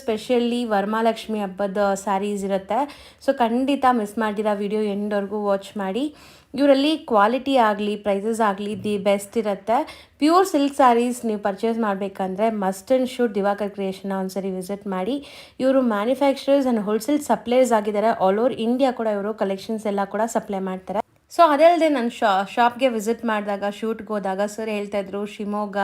Specially Varamahalakshmi ಹಬ್ಬದ ಸ್ಯಾರೀಸ್ ಇರುತ್ತೆ. So ಖಂಡಿತ ಮಿಸ್ ಮಾಡಿರೋ ವಿಡಿಯೋ ಎಂಡ್ವರೆಗೂ ವಾಚ್ ಮಾಡಿ. ಇವರಲ್ಲಿ ಕ್ವಾಲಿಟಿ ಆಗಲಿ ಪ್ರೈಸಸ್ ಆಗಲಿ ದಿ ಬೆಸ್ಟ್ ಇರುತ್ತೆ. ಪ್ಯೂರ್ ಸಿಲ್ಕ್ ಸ್ಯಾರೀಸ್ ನೀವು ಪರ್ಚೇಸ್ ಮಾಡಬೇಕಂದ್ರೆ ಮಸ್ಟ್ ಆ್ಯಂಡ್ ಶುಡ್ ದಿವಾಕರ್ ಕ್ರಿಯೇಷನ್ನ ಒಂದ್ಸರಿ ವಿಸಿಟ್ ಮಾಡಿ. ಇವರು ಮ್ಯಾನುಫ್ಯಾಕ್ಚರರ್ಸ್ ಆ್ಯಂಡ್ ಹೋಲ್ಸೇಲ್ ಸಪ್ಲೈಸ್ ಆಗಿದ್ದಾರೆ. ಆಲ್ ಓವರ್ ಇಂಡಿಯಾ ಕೂಡ ಇವರು ಕಲೆಕ್ಷನ್ಸ್ ಎಲ್ಲ ಕೂಡ ಸಪ್ಲೈ ಮಾಡ್ತಾರೆ. ಸೊ ಅದಲ್ಲದೆ ನಾನು ಶಾಪ್ಗೆ ವಿಸಿಟ್ ಮಾಡಿದಾಗ ಶೂಟ್ಗೆ ಹೋದಾಗ ಸರ್ ಹೇಳ್ತಾಯಿದ್ರು ಶಿವಮೊಗ್ಗ,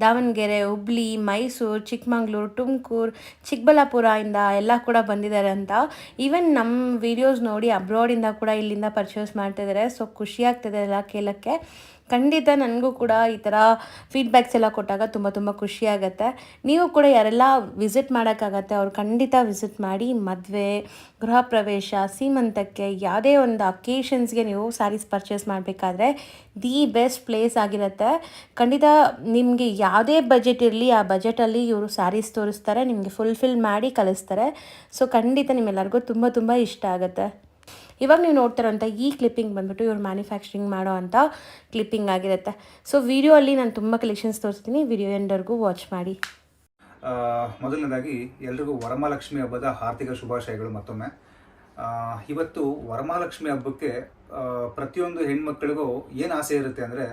ದಾವಣಗೆರೆ, ಹುಬ್ಳಿ, ಮೈಸೂರು, ಚಿಕ್ಕಮಂಗ್ಳೂರು, ತುಮಕೂರು, ಚಿಕ್ಕಬಳ್ಳಾಪುರ ಇಂದ ಎಲ್ಲ ಕೂಡ ಬಂದಿದ್ದಾರೆ ಅಂತ. ಈವನ್ ನಮ್ಮ ವೀಡಿಯೋಸ್ ನೋಡಿ ಅಬ್ರಾಡಿಂದ ಕೂಡ ಇಲ್ಲಿಂದ ಪರ್ಚೇಸ್ ಮಾಡ್ತಿದ್ದಾರೆ. ಸೊ ಖುಷಿ ಆಗ್ತಿದೆ ಎಲ್ಲ ಕೇಳೋಕ್ಕೆ. ಖಂಡಿತ ನನಗೂ ಕೂಡ ಈ ಥರ ಫೀಡ್ಬ್ಯಾಕ್ಸ್ ಎಲ್ಲ ಕೊಟ್ಟಾಗ ತುಂಬ ಖುಷಿ ಆಗುತ್ತೆ. ನೀವು ಕೂಡ ಯಾರೆಲ್ಲ ವಿಸಿಟ್ ಮಾಡೋಕ್ಕಾಗತ್ತೆ ಅವ್ರು ಖಂಡಿತ ವಿಸಿಟ್ ಮಾಡಿ. ಮದುವೆ, ಗೃಹ ಪ್ರವೇಶ, ಸೀಮಂತಕ್ಕೆ ಯಾವುದೇ ಒಂದು ಅಕೇಷನ್ಸ್ಗೆ ನೀವು ಸ್ಯಾರೀಸ್ ಪರ್ಚೇಸ್ ಮಾಡಬೇಕಾದ್ರೆ ದಿ ಬೆಸ್ಟ್ ಪ್ಲೇಸ್ ಆಗಿರುತ್ತೆ. ಖಂಡಿತ ನಿಮಗೆ ಯಾವುದೇ ಬಜೆಟ್ ಇರಲಿ ಆ ಬಜೆಟಲ್ಲಿ ಇವರು ಸ್ಯಾರೀಸ್ ತೋರಿಸ್ತಾರೆ, ನಿಮಗೆ ಫುಲ್ಫಿಲ್ ಮಾಡಿ ಕಳಿಸ್ತಾರೆ. ಸೊ ಖಂಡಿತ ನಿಮ್ಮೆಲ್ಲರಿಗೂ ತುಂಬ ಇಷ್ಟ ಆಗುತ್ತೆ. ಇವಾಗ ನೀವು ನೋಡ್ತಾರಂಥ ಈ ಕ್ಲಿಪ್ಪಿಂಗ್ ಬಂದ್ಬಿಟ್ಟು ಇವ್ರು ಮ್ಯಾನುಫ್ಯಾಕ್ಚರಿಂಗ್ ಮಾಡೋ ಅಂಥ ಕ್ಲಿಪ್ಪಿಂಗ್ ಆಗಿರುತ್ತೆ. ಸೊ ವಿಡಿಯೋ ಅಲ್ಲಿ ನಾನು ತುಂಬ ಕಲೆಕ್ಷನ್ಸ್ ತೋರಿಸ್ತೀನಿ, ವಿಡಿಯೋ ಎಂಡ್ವರೆಗೂ ವಾಚ್ ಮಾಡಿ. ಮೊದಲನೇದಾಗಿ ಎಲ್ರಿಗೂ ವರಮಹಾಲಕ್ಷ್ಮಿ ಹಬ್ಬದ ಹಾರ್ದಿಕ ಶುಭಾಶಯಗಳು ಮತ್ತೊಮ್ಮೆ. ಇವತ್ತು ವರಮಹಾಲಕ್ಷ್ಮಿ ಹಬ್ಬಕ್ಕೆ ಪ್ರತಿಯೊಂದು ಹೆಣ್ಮಕ್ಳಿಗೂ ಏನು ಆಸೆ ಇರುತ್ತೆ ಅಂದರೆ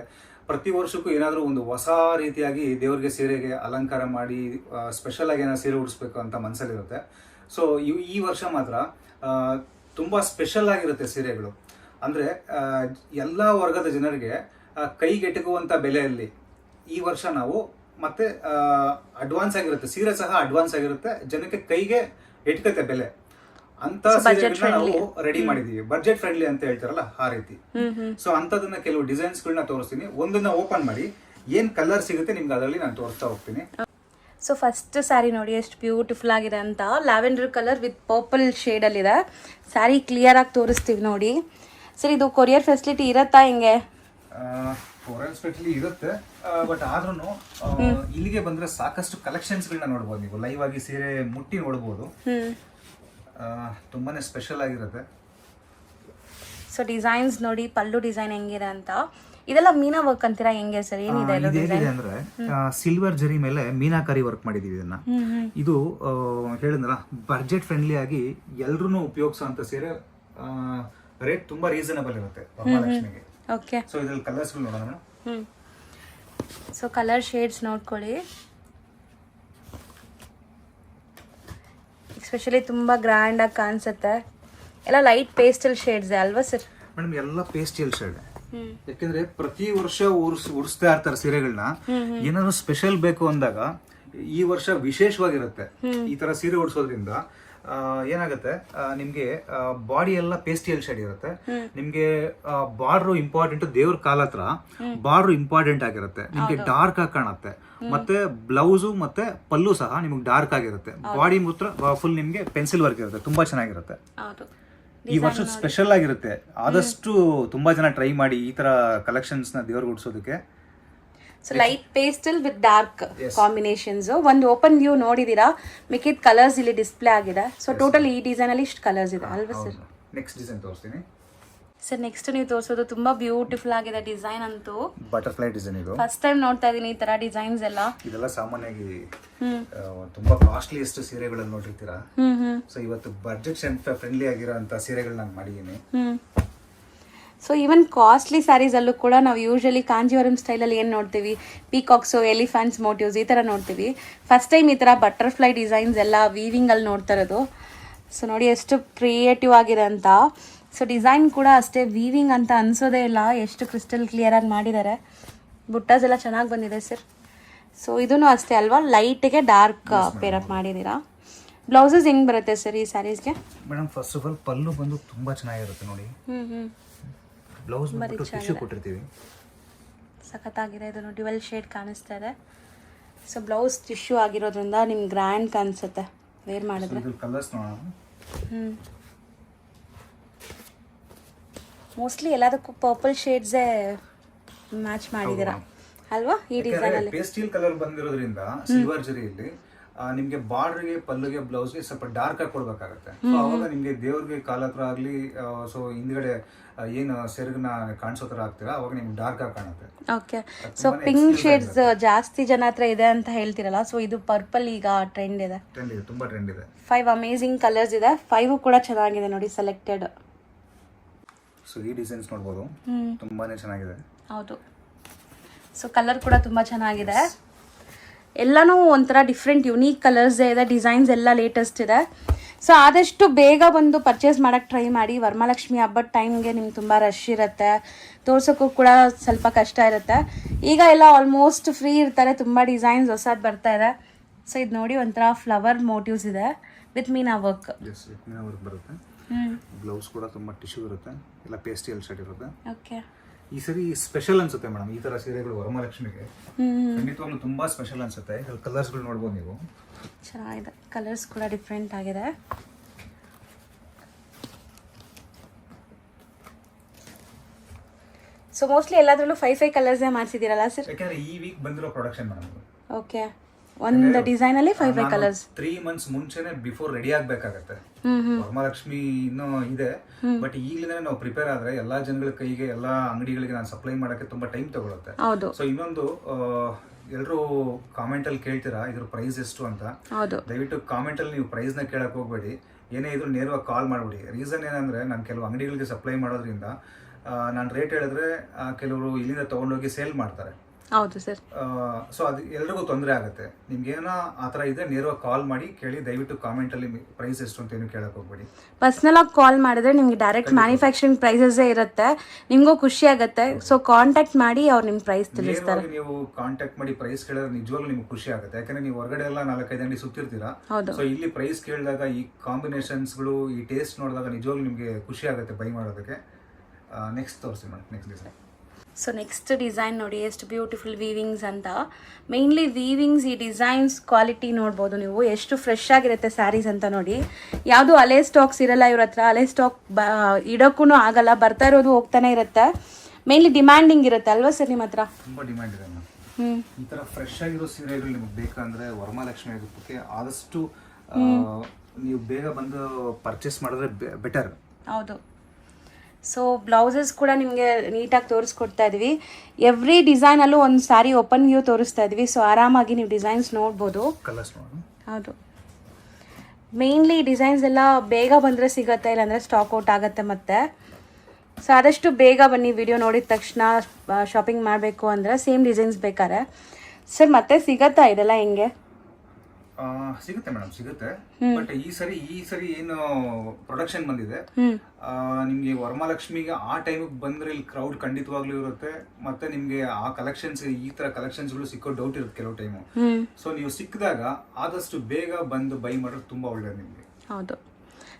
ಪ್ರತಿ ವರ್ಷಕ್ಕೂ ಏನಾದರೂ ಒಂದು ಹೊಸ ರೀತಿಯಾಗಿ ದೇವರಿಗೆ ಸೀರೆಗೆ ಅಲಂಕಾರ ಮಾಡಿ ಸ್ಪೆಷಲಾಗಿ ಏನಾದ್ರು ಸೀರೆ ಉಡಿಸ್ಬೇಕು ಅಂತ ಮನಸ್ಸಲ್ಲಿರುತ್ತೆ. ಸೊ ಈ ವರ್ಷ ಮಾತ್ರ ತುಂಬ ಸ್ಪೆಷಲ್ ಆಗಿರುತ್ತೆ ಸೀರೆಗಳು. ಅಂದರೆ ಎಲ್ಲ ವರ್ಗದ ಜನರಿಗೆ ಕೈಗೆಟುಕುವಂಥ ಬೆಲೆಯಲ್ಲಿ ಈ ವರ್ಷ ನಾವು ಮತ್ತೆ ಅಡ್ವಾನ್ಸ್ ಆಗಿರುತ್ತೆ, ಸೀರೆ ಸಹ ಅಡ್ವಾನ್ಸ್ ಆಗಿರುತ್ತೆ, ಜನಕ್ಕೆ ಕೈಗೆ ಎಟ್ಕತ್ತೆ ಬೆಲೆ ಅಂತ ಸೀರೆಗಳನ್ನ ನಾವು ರೆಡಿ ಮಾಡಿದೀವಿ. ಬಜೆಟ್ ಫ್ರೆಂಡ್ಲಿ ಅಂತ ಹೇಳ್ತಾರಲ್ಲ ಆ ರೀತಿ. ಸೊ ಅಂತದನ್ನ ಕೆಲವು ಡಿಸೈನ್ಸ್ಗಳನ್ನ ತೋರಿಸ್ತೀನಿ. ಒಂದನ್ನ ಓಪನ್ ಮಾಡಿ ಏನ್ ಕಲರ್ ಸಿಗುತ್ತೆ ನಿಮ್ಗೆ ಅದರಲ್ಲಿ ನಾನು ತೋರಿಸ್ತಾ ಹೋಗ್ತೀನಿ. ಸೊ ಫಸ್ಟ್ ಸ್ಯಾರಿ ನೋಡಿ ಎಷ್ಟು ಬ್ಯೂಟಿಫುಲ್ ಆಗಿದೆ ಅಂತ. ಲ್ಯಾವೆಂಡರ್ ಕಲರ್ ವಿತ್ ಪರ್ಪಲ್ ಶೇಡಲ್ಲಿದೆ. ಸ್ಯಾರಿ ಕ್ಲಿಯರಾಗಿ ತೋರಿಸ್ತೀವಿ ನೋಡಿ. ಸರ್ ಇದು ಕೊರಿಯರ್ ಫೆಸಿಲಿಟಿ ಇರತ್ತಾ ಹೆಂಗೆ? ಕೊರಿಯರ್ ಫೆಸಿಲಿಟಿ ಇರುತ್ತೆ, ಬಟ್ ಆದ್ರೂ ಇಲ್ಲಿಗೆ ಬಂದ್ರೆ ಸಾಕಷ್ಟು ಕಲೆಕ್ಷನ್ಸ್ಗಳನ್ನ ನೋಡ್ಬೋದು. ನೀವು ಲೈವ್ ಆಗಿ ಸೀರೆ ಮುಟ್ಟಿ ನೋಡ್ಬೋದು. ತುಂಬಾನೇ ಸ್ಪೆಷಲ್ ಆಗಿರುತ್ತೆ. ಸೊ ಡಿಸೈನ್ಸ್ ನೋಡಿ, ಪಲ್ಲು ಡಿಸೈನ್ ಹೆಂಗಿದೆ ಅಂತ. ಇದೆಲ್ಲ ಮೀನಾ ವರ್ಕ್ ಅಂತೀರಾ ಹೆಂಗೆ ಸರ್? ಏನಿದೆ ಅಂದ್ರೆ ಸಿಲ್ವರ್ ಜರಿ ಮೇಲೆ ಮೀನಾಕಾರಿ ವರ್ಕ್ ಮಾಡಿದೀವಿ. ಇದನ್ನ ಇದು ಹೇಳಿದ್ರಲ್ಲ ಬಜೆಟ್ ಫ್ರೆಂಡ್ಲಿ ಆಗಿ ಎಲ್ರು ಉಪಯೋಗಿಸುವಂತ ಸೀರೆ. ರೇಟ್ ತುಂಬಾ ರೀಸನಬಲ್ ಇರುತ್ತೆ ವರಮಹಾಲಕ್ಷ್ಮಿಗೆ. ಓಕೆ. ಸೊ ಇದ್ರಲ್ಲಿ ಕಲರ್ಸ್ ನೋಡೋಣ. ಸೊ ಕಲರ್ ಶೇಡ್ಸ್ ನೋಡ್ಕೊಳ್ಳಿ. ಎಸ್ಪೆಷಲಿ ತುಂಬಾ ಗ್ರ್ಯಾಂಡ್ ಆಗಿ ಕಾಣಿಸುತ್ತೆ. ಎಲ್ಲ ಲೈಟ್ ಪೇಸ್ಟಲ್ ಶೇಡ್ಸ್ ಅಲ್ವಾ ಸರ್? ಮೇಡಮ್ ಎಲ್ಲ ಪೇಸ್ಟಲ್ ಶೇಡ್. ಯಾಕಂದ್ರೆ ಪ್ರತಿ ವರ್ಷ ಉಡಿಸ್ತಾ ಇರ್ತಾರೆ ಸೀರೆಗಳನ್ನ. ಏನಾದ್ರು ಸ್ಪೆಷಲ್ ಬೇಕು ಅಂದಾಗ ಈ ವರ್ಷ ವಿಶೇಷವಾಗಿರುತ್ತೆ. ಈ ತರ ಸೀರೆ ಉಡಿಸೋದ್ರಿಂದ ಏನಾಗುತ್ತೆ, ನಿಮ್ಗೆ ಬಾಡಿ ಎಲ್ಲ ಪೇಸ್ಟಿಯಲ್ ಶೇಡ್ ಇರುತ್ತೆ. ನಿಮ್ಗೆ ಬಾರ್ಡ್ರು ಇಂಪಾರ್ಟೆಂಟ್, ದೇವ್ರ ಕಾಲ ಹತ್ರ ಬಾರ್ಡ್ರು ಇಂಪಾರ್ಟೆಂಟ್ ಆಗಿರುತ್ತೆ. ನಿಮ್ಗೆ ಡಾರ್ಕ್ ಆಗಿ ಕಾಣುತ್ತೆ. ಮತ್ತೆ ಬ್ಲೌಸು ಮತ್ತೆ ಪಲ್ಲು ಸಹ ನಿಮ್ಗೆ ಡಾರ್ಕ್ ಆಗಿರುತ್ತೆ. ಬಾಡಿ ಮಾತ್ರ ಫುಲ್ ನಿಮ್ಗೆ ಪೆನ್ಸಿಲ್ ವರ್ಕ್ ಇರುತ್ತೆ. ತುಂಬಾ ಚೆನ್ನಾಗಿರುತ್ತೆ. ಈ ವರ್ಷ ಸ್ಪೆಷಲ್ ಆಗಿರುತ್ತೆ. ಆದಷ್ಟು ತುಂಬಾ ಜನ ಟ್ರೈ ಮಾಡಿ ಈ ತರ ಕಲೆಕ್ಷನ್ಸ್ ನ ದೇವ್ರಿಗೆ ಉಡ್ಸೋದಕ್ಕೆ. So light pastel with dark combinations. ಒಂದು ಓಪನ್ ವ್ಯೂ ನೋಡಿದೀರಾ, ಮಿಕ್ಕಿದ ಕಲರ್ಸ್ ಇಲ್ಲಿ ಡಿಸ್ಪ್ಲೇ ಆಗಿದೆ. ಸೊ ಟೋಟಲ್ ಈ ಡಿಸೈನ್ ಅಲ್ಲಿ ಇಷ್ಟು ಕಲರ್ಸ್ ಇದೆ ಅಲ್ವಾ ಸರ್? ನೆಕ್ಸ್ಟ್ ಡಿಸೈನ್ ತೋರಿಸ್ತೀನಿ ಸರ್. ನೆಕ್ಸ್ಟ್ ನೀವು ತೋರಿಸೋದು ತುಂಬಾ ಬ್ಯೂಟಿಫುಲ್ ಆಗಿದೆ ಡಿಸೈನ್ ಅಂತೂ. Butterfly design. ಇದು ಫಸ್ಟ್ ಟೈಮ್ ನೋಡ್ತಾ ಇದೀನಿ ಈ ತರ ಡಿಸೈನ್ಸ್ ಎಲ್ಲ. ಇದೆಲ್ಲ ಸಾಮಾನ್ಯವಾಗಿ ತುಂಬಾ ಕಾಸ್ಟ್ಲಿಯಸ್ಟ್ ಸೀರೆಗಳನ್ನು ನೋಡಿರ್ತೀರಾ. ಸೊ ಇವತ್ತು ಬಜೆಟ್ ಫ್ರೆಂಡ್ಲಿ ಆಗಿರೋಂತ ಸೀರೆಗಳನ್ನ ನಾನು ಮಾಡಿದ್ದೀನಿ. ಸೊ ಈವನ್ ಕಾಸ್ಟ್ಲಿ ಸ್ಯಾರೀಸ್ ಅಲ್ಲೂ ಕೂಡ ನಾವು ಯೂಶಲಿ ಕಾಂಜೀವರಂ ಸ್ಟೈಲಲ್ಲಿ ಏನು ನೋಡ್ತೀವಿ, ಪೀಕಾಕ್ಸು, ಎಲಿಫೆಂಟ್ಸ್ ಮೋಟಿವ್ಸ್ ಈ ಥರ ನೋಡ್ತೀವಿ. ಫಸ್ಟ್ ಟೈಮ್ ಈ ಥರ ಬಟರ್ಫ್ಲೈ ಡಿಸೈನ್ಸ್ ಎಲ್ಲ ವೀವಿಂಗಲ್ಲಿ ನೋಡ್ತಾ ಇರೋದು. ಸೊ ನೋಡಿ ಎಷ್ಟು ಕ್ರಿಯೇಟಿವ್ ಆಗಿದೆ ಅಂತ. ಸೊ ಡಿಸೈನ್ ಕೂಡ ಅಷ್ಟೇ ವೀವಿಂಗ್ ಅಂತ ಅನ್ಸೋದೇ ಇಲ್ಲ, ಎಷ್ಟು ಕ್ರಿಸ್ಟಲ್ ಕ್ಲಿಯರಾಗಿ ಮಾಡಿದ್ದಾರೆ. ಬುಟ್ಟಾಸ್ ಎಲ್ಲ ಚೆನ್ನಾಗಿ ಬಂದಿದೆ ಸರ್. ಸೊ ಇದೂ ಅಷ್ಟೇ ಅಲ್ವಾ, ಲೈಟ್ಗೆ ಡಾರ್ಕ್ ಪೇರಪ್ ಮಾಡಿದ್ದೀರಾ. ಬ್ಲೌಸಸ್ ಹೆಂಗೆ ಬರುತ್ತೆ ಸರ್ ಈ ಸ್ಯಾರೀಸ್ಗೆ? ಮೇಡಮ್ ಫಸ್ಟ್ ಆಫ್ ಆಲ್ ಪಲ್ಲು ಬಂದು ತುಂಬ ಚೆನ್ನಾಗಿರುತ್ತೆ ನೋಡಿ. ಬ್ಲೌಸ್ ಟಿಶ್ಯೂ ಕೊಟ್ಟಿರ್ತೀವಿ. ಸಖತ್ತಾಗಿದೆ. ಇದು ನೋಡಿ ಡ್ಯುವೆಲ್ ಶೇಡ್ ಕಾಣಿಸ್ತಾ ಇದೆ. ಸೊ ಬ್ಲೌಸ್ ಟಿಶ್ಯೂ ಆಗಿರೋದ್ರಿಂದ ನಿಮ್ಗೆ ಗ್ರ್ಯಾಂಡ್ ಕಾಣಿಸುತ್ತೆ ವೇರ್ ಮಾಡಿದ್ರೆ. ಕಲರ್ಸ್ ನೋಡೋಣ. ಮೋಸ್ಟ್ಲಿ ಎಲ್ಲದಕ್ಕೂ ಪರ್ಪಲ್ ಶೇಡ್ಸೇ ಮ್ಯಾಚ್ ಮಾಡಿದ್ದೀರಾ ಅಲ್ವಾ ಈ ಡಿಸೈನ್ ಅಲ್ಲಿ? ಪೇಸ್ಟಲ್ ಕಲರ್ ಬಂದಿರೋದ್ರಿಂದ ಸಿಲ್ವರ್ ಜರಿಯಲ್ಲಿ ನಿಮ್ಗೆ ಬಾರ್ಡ್ರಿಗೆ ಪಲ್ಲುಗೆ ಬ್ಲೌಸ್ಗೆ ಸ್ವಲ್ಪ ಡಾರ್ಕ್ ಆಗಿ ಕೊಡ್ಬೇಕಾಗತ್ತೆ. ಸೊ ಅವಾಗ ನಿಮ್ಗೆ ದೇವ್ರಿಗೆ ಕಾಲ ಹತ್ರ ಆಗ್ಲಿ ಸೊ ಹಿಂದ್ಗಡೆ ಏನು ಸೆರಗನ್ನ ಕಾಣಿಸೋ ತರ ಆಗ್ತೀರಾ ಅವಾಗ ನಿಮ್ಗೆ ಡಾರ್ಕ್ ಆಗಿ ಕಾಣುತ್ತೆ. ಓಕೆ, ಸೊ ಪಿಂಕ್ ಶೇಡ್ಸ್ ಜಾಸ್ತಿ ಜನ ಹತ್ರ ಇದೆ ಅಂತ ಹೇಳ್ತಿರಲ್ಲ, ಸೊ ಇದು ಪರ್ಪಲ್ ಈಗ ಟ್ರೆಂಡ್ ಇದೆ, ತುಂಬಾ ಟ್ರೆಂಡ್ ಇದೆ. 5 ಅಮೇಸಿಂಗ್ ಕಲರ್ಸ್ ಇದೆ, 5 ಕೂಡ ಚೆನ್ನಾಗಿದೆ ನೋಡಿ ಸೆಲೆಕ್ಟೆಡ್. ಸೊ ಈ ಡಿಸೈನ್ಸ್ ನೋಡ್ಬೋದು, ತುಂಬಾನೇ ಚೆನ್ನಾಗಿದೆ. ಹೌದು, ಸೊ ಕಲರ್ ಕೂಡ ತುಂಬ ಚೆನ್ನಾಗಿದೆ. ಎಲ್ಲನೂ ಒಂಥರ ಡಿಫ್ರೆಂಟ್ ಯುನೀಕ್ ಕಲರ್ಸ್ ಇದೆ, ಡಿಸೈನ್ಸ್ ಎಲ್ಲ ಲೇಟೆಸ್ಟ್ ಇದೆ. ಸೊ ಆದಷ್ಟು ಬೇಗ ಬಂದು ಪರ್ಚೇಸ್ ಮಾಡೋಕ್ಕೆ ಟ್ರೈ ಮಾಡಿ. ವರಮಹಾಲಕ್ಷ್ಮಿ ಹಬ್ಬದ ಟೈಮ್ಗೆ ನಿಮ್ಗೆ ತುಂಬ ರಶ್ ಇರುತ್ತೆ, ತೋರ್ಸೋಕ್ಕೂ ಕೂಡ ಸ್ವಲ್ಪ ಕಷ್ಟ ಇರುತ್ತೆ. ಈಗ ಎಲ್ಲ ಆಲ್ಮೋಸ್ಟ್ ಫ್ರೀ ಇರ್ತಾರೆ, ತುಂಬ ಡಿಸೈನ್ಸ್ ಹೊಸದು ಬರ್ತಾ ಇದೆ. ಸೊ ಇದು ನೋಡಿ ಒಂಥರ ಫ್ಲವರ್ ಮೋಟಿವ್ಸ್ ಇದೆ ವಿತ್ ಮೀನಾ ವರ್ಕ್. ಬರುತ್ತೆ. ಬ್ಲೌಸ್ ಕೂಡ ತುಂಬಾ ಟಿಶ್ಯೂ ಇರುತ್ತೆ, ಎಲ್ಲ ಪೇಸ್ಟಲ್ ಶೇಡ್ ಇರುತ್ತೆ. ಓಕೆ, ಈ ಸರಿ ಸ್ಪೆಷಲ್ ಅನ್ಸುತ್ತೆ ಮೇಡಮ್ ಈ ತರ ಸೀರೆಗಳು ವರಮಹಾಲಕ್ಷ್ಮಿಗೆ. ಖಂಡಿತವಾಗ್ಲೂ ತುಂಬಾ ಸ್ಪೆಷಲ್ ಅನ್ಸುತ್ತೆ. ಕಲರ್ಸ್ಗಳು ನೋಡ್ಬೋದು ನೀವು, ಚೆನ್ನಾಗಿದೆ. ಕಲರ್ಸ್ ಕೂಡ ಡಿಫ್ರೆಂಟ್ ಆಗಿದೆ. ಸೊ ಮೋಸ್ಟ್ಲಿ ಎಲ್ಲಾದ್ರಲ್ಲೂ 5 ಕಲರ್ಸ್ ಮಾಡ್ಸಿದ್ದೀರಲ್ಲ ಸರ್? ಯಾಕಂದ್ರೆ ಈ ವೀಕ್ ಬಂದಿರೋ ಪ್ರೊಡಕ್ಷನ್ ಮೇಡಮ್. ಓಕೆ, ಒಂದು ಡಿಸೈನ್ ಅಲ್ಲಿ 5 ಕಲರ್ಸ್. 3 ಮಂತ್ಸ್ ಮುಂಚೆನೆ ಬಿಫೋರ್ ರೆಡಿ ಆಗ್ಬೇಕಾಗತ್ತೆ. ವರಮಹಾಲಕ್ಷ್ಮಿ ಇನ್ನೂ ಇದೆ, ಬಟ್ ಈಗಲೇ ನಾವು ಪ್ರಿಪೇರ್ ಆದ್ರೆ ಎಲ್ಲಾ ಜನಗಳ ಕೈಗೆ ಎಲ್ಲಾ ಅಂಗಡಿಗಳಿಗೆ ನಾನು ಸಪ್ಲೈ ಮಾಡಕ್ಕೆ ತುಂಬಾ ಟೈಮ್ ತಗೊಳುತ್ತೆ. ಸೊ ಇನ್ನೊಂದು ಎಲ್ಲರೂ ಕಾಮೆಂಟ್ ಅಲ್ಲಿ ಕೇಳ್ತೀರಾ ಇದ್ರ ಪ್ರೈಸ್ ಎಷ್ಟು ಅಂತ. ದಯವಿಟ್ಟು ಕಾಮೆಂಟ್ ಅಲ್ಲಿ ನೀವು ಪ್ರೈಸ್ ನ ಕೇಳಕ್ ಹೋಗ್ಬೇಡಿ, ಏನೇ ಇದ್ರು ನೇರವಾಗಿ ಕಾಲ್ ಮಾಡ್ಬಿಡಿ. ರೀಸನ್ ಏನಂದ್ರೆ ನಾನು ಕೆಲವು ಅಂಗಡಿಗಳಿಗೆ ಸಪ್ಲೈ ಮಾಡೋದ್ರಿಂದ ನಾನು ರೇಟ್ ಹೇಳಿದ್ರೆ ಕೆಲವರು ಇಲ್ಲಿಂದ ತಗೊಂಡೋಗಿ ಸೇಲ್ ಮಾಡ್ತಾರೆ. ಹೌದು ಸರ್. ಸೊ ಅದು ಎಲ್ರಿಗೂ ತೊಂದರೆ ಆಗುತ್ತೆ. ನಿಮ್ಗೆ ಏನೋ ಆ ಥರ ಇದ್ರೆ ನೇರವಾಗಿ ಕಾಲ್ ಮಾಡಿ ಕೇಳಿ. ದಯವಿಟ್ಟು ಕಾಮೆಂಟ್ ಅಲ್ಲಿ ಪ್ರೈಸ್ ಎಷ್ಟು ಅಂತ ಏನು ಕೇಳಕ್ ಹೋಗ್ಬೇಡಿ. ಪರ್ಸನಲ್ ಆಗಿ ಕಾಲ್ ಮಾಡಿದ್ರೆ ನಿಮ್ಗೆ ಡೈರೆಕ್ಟ್ ಮ್ಯಾನುಫ್ಯಾಕ್ಚರಿಂಗ್ ಪ್ರೈಸಸ್ ಇರುತ್ತೆ, ನಿಮ್ಗೂ ಖುಷಿ ಆಗುತ್ತೆ. ಸೊ ಕಾಂಟ್ಯಾಕ್ಟ್ ಮಾಡಿ ಅವ್ರು ನಿಮ್ ಪ್ರೈಸ್ ತಿಳಿಸ್ತಾರೆ. ನೀವು ಕಾಂಟ್ಯಾಕ್ಟ್ ಮಾಡಿ ಪ್ರೈಸ್ ಕೇಳಿದ್ರೆ ನಿಜವಾಗ್ಲೂ ನಿಮ್ಗೆ ಖುಷಿ ಆಗುತ್ತೆ. ಯಾಕಂದ್ರೆ ನೀವು ಹೊರಗಡೆ ಎಲ್ಲ 4-5 ಅಂಗಡಿ ಸುತ್ತಿರ್ತೀರಾ. ಸೊ ಇಲ್ಲಿ ಪ್ರೈಸ್ ಕೇಳಿದಾಗ ಈ ಕಾಂಬಿನೇಷನ್ಸ್ಗಳು ಈ ಟೇಸ್ಟ್ ನೋಡಿದಾಗ ನಿಜವಾಗ್ಲೂ ನಿಮ್ಗೆ ಖುಷಿ ಆಗುತ್ತೆ ಬೈ ಮಾಡೋದಕ್ಕೆ. ನೆಕ್ಸ್ಟ್ ತೋರಿಸಿ madam, next design. So next design ನೋಡಿ ಎಷ್ಟು ಬ್ಯೂಟಿಫುಲ್ ವೀವಿಂಗ್ಸ್ ಅಂತ. ಮೇನ್ಲಿ ವೀವಿಂಗ್ಸ್, ಈ ಡಿಸೈನ್ಸ್ ಕ್ವಾಲಿಟಿ ನೋಡ್ಬೋದು ನೀವು, ಎಷ್ಟು ಫ್ರೆಶ್ ಆಗಿರುತ್ತೆ ಸ್ಯಾರೀಸ್ ಅಂತ ನೋಡಿ. ಯಾವುದು ಹಳೆ ಸ್ಟಾಕ್ಸ್ ಇರಲ್ಲ ಇವ್ರ ಹತ್ರ, ಹಳೆ ಸ್ಟಾಕ್ ಇಡೋಕ್ಕೂ ಆಗಲ್ಲ, ಬರ್ತಾ ಇರೋದು ಹೋಗ್ತಾನೆ ಇರುತ್ತೆ. ಮೇನ್ಲಿ ಡಿಮ್ಯಾಂಡಿಂಗ್ ಇರುತ್ತೆ ಅಲ್ವಾ ಸರ್ ನಿಮ್ಮ ಹತ್ರ? ತುಂಬಾ ಡಿಮ್ಯಾಂಡ್ ಇದೆ ಈ ತರ ಫ್ರೆಶ್ ಆಗಿರೋ ಸೀರೆಗಳು ನಿಮಗೆ ಬೇಕಂದ್ರೆ ವರಮಹಾಲಕ್ಷ್ಮಿ ಹಬ್ಬಕ್ಕೆ ಆದಷ್ಟು ನೀವು ಬೇಗ ಬಂದು ಪರ್ಚೇಸ್ ಮಾಡಿದ್ರೆ ಬೆಟರ್. ಹೌದು. ಸೊ ಬ್ಲೌಸಸ್ ಕೂಡ ನಿಮಗೆ ನೀಟಾಗಿ ತೋರಿಸ್ಕೊಡ್ತಾ ಇದ್ವಿ. ಎವ್ರಿ ಡಿಸೈನಲ್ಲೂ ಒಂದು ಸ್ಯಾರಿ ಓಪನ್ ವ್ಯೂ ತೋರಿಸ್ತಾ ಇದ್ವಿ. ಸೊ ಆರಾಮಾಗಿ ನೀವು ಡಿಸೈನ್ಸ್ ನೋಡ್ಬೋದು. ಹೌದು, ಮೇನ್ಲಿ ಡಿಸೈನ್ಸ್ ಎಲ್ಲ ಬೇಗ ಬಂದರೆ ಸಿಗುತ್ತೆ, ಇಲ್ಲಾಂದರೆ ಸ್ಟಾಕ್ ಔಟ್ ಆಗುತ್ತೆ ಮತ್ತೆ. ಸೊ ಆದಷ್ಟು ಬೇಗ ಬನ್ನಿ. ವಿಡಿಯೋ ನೋಡಿದ ತಕ್ಷಣ ಶಾಪಿಂಗ್ ಮಾಡಬೇಕು ಅಂದರೆ ಸೇಮ್ ಡಿಸೈನ್ಸ್ ಬೇಕಾದ್ರೆ ಸರ್ ಮತ್ತೆ ಸಿಗತ್ತಾ ಇದೆಲ್ಲ ಹೆಂಗೆ? ಸಿಗುತ್ತೆ ಮೇಡಮ್, ಸಿಗುತ್ತೆ. ಬಟ್ ಈ ಸರಿ ಏನು ಪ್ರೊಡಕ್ಷನ್ ಬಂದಿದೆ ನಿಮ್ಗೆ ವರಮಹಾಲಕ್ಷ್ಮಿಗೆ ಆ ಟೈಮಿಗೆ ಬಂದ್ರೆ ಇಲ್ಲಿ ಕ್ರೌಡ್ ಖಂಡಿತವಾಗ್ಲೂ ಇರುತ್ತೆ. ಮತ್ತೆ ನಿಮ್ಗೆ ಆ ಕಲೆಕ್ಷನ್ಸ್, ಈ ತರ ಕಲೆಕ್ಷನ್ಸ್ ಗಳು ಸಿಕ್ಕೋ ಡೌಟ್ ಇರುತ್ತೆ ಕೆಲವು ಟೈಮು. ಸೊ ನೀವು ಸಿಕ್ಕಿದಾಗ ಆದಷ್ಟು ಬೇಗ ಬಂದು ಬೈ ಮಾಡೋದು ತುಂಬಾ ಒಳ್ಳೇದು ನಿಮ್ಗೆ. ಹೌದು.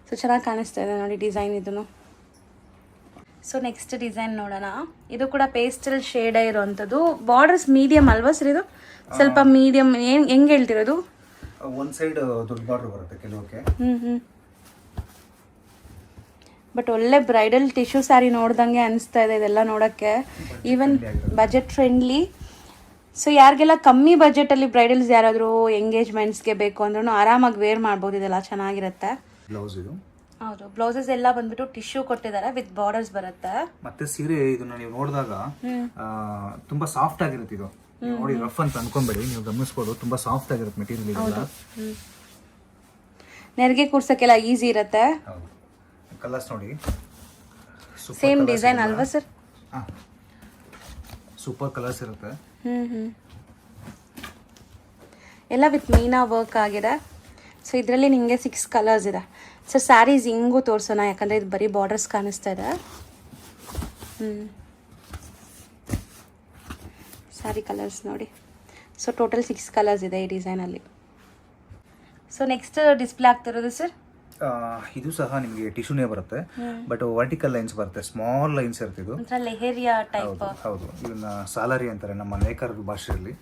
ಸೊ ಚೆನ್ನಾಗಿ ಕಾಣಿಸ್ತಾ ಇದೆ ನೋಡಿ ಡಿಸೈನ್ ಇದನ್ನು. ಸೊ ನೆಕ್ಸ್ಟ್ ಡಿಸೈನ್ ನೋಡೋಣ. ಇದು ಕೂಡ ಪೇಸ್ಟಲ್ ಶೇಡ್ ಇರೋವಂಥದ್ದು. ಬಾರ್ಡರ್ಸ್ ಮೀಡಿಯಂ ಅಲ್ವಾ ಸರ್? ಇದು ಸ್ವಲ್ಪ ಮೀಡಿಯಂ. ಹೆಂಗೆ ಹೇಳ್ತಿರೋದು? ಒಂದ್ ಸೈಡ್ ದೊಡ್ಡ ಬಾರ್ಡರ್ ಬರುತ್ತೆ ಕೆಲವಕ್ಕೆ. ಬಟ್ ಒಳ್ಳೆ ಬ್ರೈಡಲ್ ಟಿಶ್ಯೂ ಸ್ಯಾರಿ ನೋಡ್ದಂಗೆ ಅನಿಸ್ತಾ ಇದೆ ಇದೆಲ್ಲ ನೋಡೋಕ್ಕೆ. Even budget friendly. ಸೊ ಯಾರಿಗೆಲ್ಲ ಕಮ್ಮಿ ಬಜೆಟಲ್ಲಿ ಬ್ರೈಡಲ್ಸ್ ಯಾರಾದರೂ ಎಂಗೇಜ್ಮೆಂಟ್ಸ್ಗೆ ಬೇಕು ಅಂದ್ರೂ ಆರಾಮಾಗಿ ವೇರ್ ಮಾಡ್ಬೋದು. ಇದೆಲ್ಲ ಚೆನ್ನಾಗಿರುತ್ತೆ. ಬ್ಲೌಸ್ ಇದು. ಹೌದು, ಬ್ಲೌಸಸ್ ಎಲ್ಲ ಬಂದ್ಬಿಟ್ಟು ಟಿಶ್ಯೂ ಕೊಟ್ಟಿದ್ದಾರೆ ವಿತ್ ಬಾರ್ಡರ್ಸ್ ಬರುತ್ತೆ. ಮತ್ತೆ ಸೀರೆ ಇದನ್ನ ನೀವು ನೋಡಿದಾಗ ತುಂಬಾ ಸಾಫ್ಟ್ ಆಗಿರುತ್ತೆ. ಇದು ನೋಡಿ, ರಫ್ ಅಂತ ಅನ್ಕೊಂಬೇಡಿ, ನೀವು ಗಮನಿಸಬಹುದು. ತುಂಬಾ ಸಾಫ್ಟ್ ಆಗಿರುತ್ತೆ ಮೆಟೀರಿಯಲ್. ಇದೆಲ್ಲ ನೆರಿಗೆ ಕೂರ್ಸಕ್ಕೆಲ್ಲ ಈಸಿ ಇರುತ್ತೆ. ಕಲರ್ಸ್ ನೋಡಿ, ಸೇಮ್ ಡಿಸೈನ್ ಅಲ್ವಾ ಸರ್? ಸೂಪರ್ ಕಲರ್ಸ್ ಇರುತ್ತೆ. ಎಲ್ಲ ವಿತ್ ಮೀನಾ ವರ್ಕ್ ಆಗಿದೆ. ಸೊ ಇದರಲ್ಲಿ ನಿಮಗೆ 6 ಕಲರ್ಸ್ ಇದೆ. ಸರ್ ಸ್ಯಾರೀಸ್ ಹಿಂಗೂ ತೋರಿಸೋಣ, ಯಾಕಂದರೆ ಇದು ಬರೀ ಬಾರ್ಡರ್ಸ್ ಕಾಣಿಸ್ತಾ ಇದೆ. ಸ್ಯಾರಿ ಕಲರ್ಸ್ ನೋಡಿ. ಸೊ ಟೋಟಲ್ 6 ಕಲರ್ಸ್ ಇದೆ ಈ ಡಿಸೈನಲ್ಲಿ. ಸೊ ನೆಕ್ಸ್ಟ್ ಡಿಸ್ಪ್ಲೇ ಆಗ್ತಿರೋದು ಸರ್? ಇದು ಸಹ ನಿಮಗೆ ಟಿಶ್ಯೂನೇ ಬರುತ್ತೆ, ಬಟ್ ವರ್ಟಿಕಲ್ ಲೈನ್ಸ್ ಬರುತ್ತೆ, ಸ್ಮಾಲ್ ಲೈನ್ಸ್ ಇರುತ್ತೆ. ಇದು ಲೆಹೇರಿಯಾ ಟೈಪ್. ಹೌದು, ಇದನ್ನ ಸಾಲಾರಿ ಅಂತಾರೆ ನಮ್ಮ ನೇಕಾರರ ಭಾಷೆಯಲ್ಲಿ.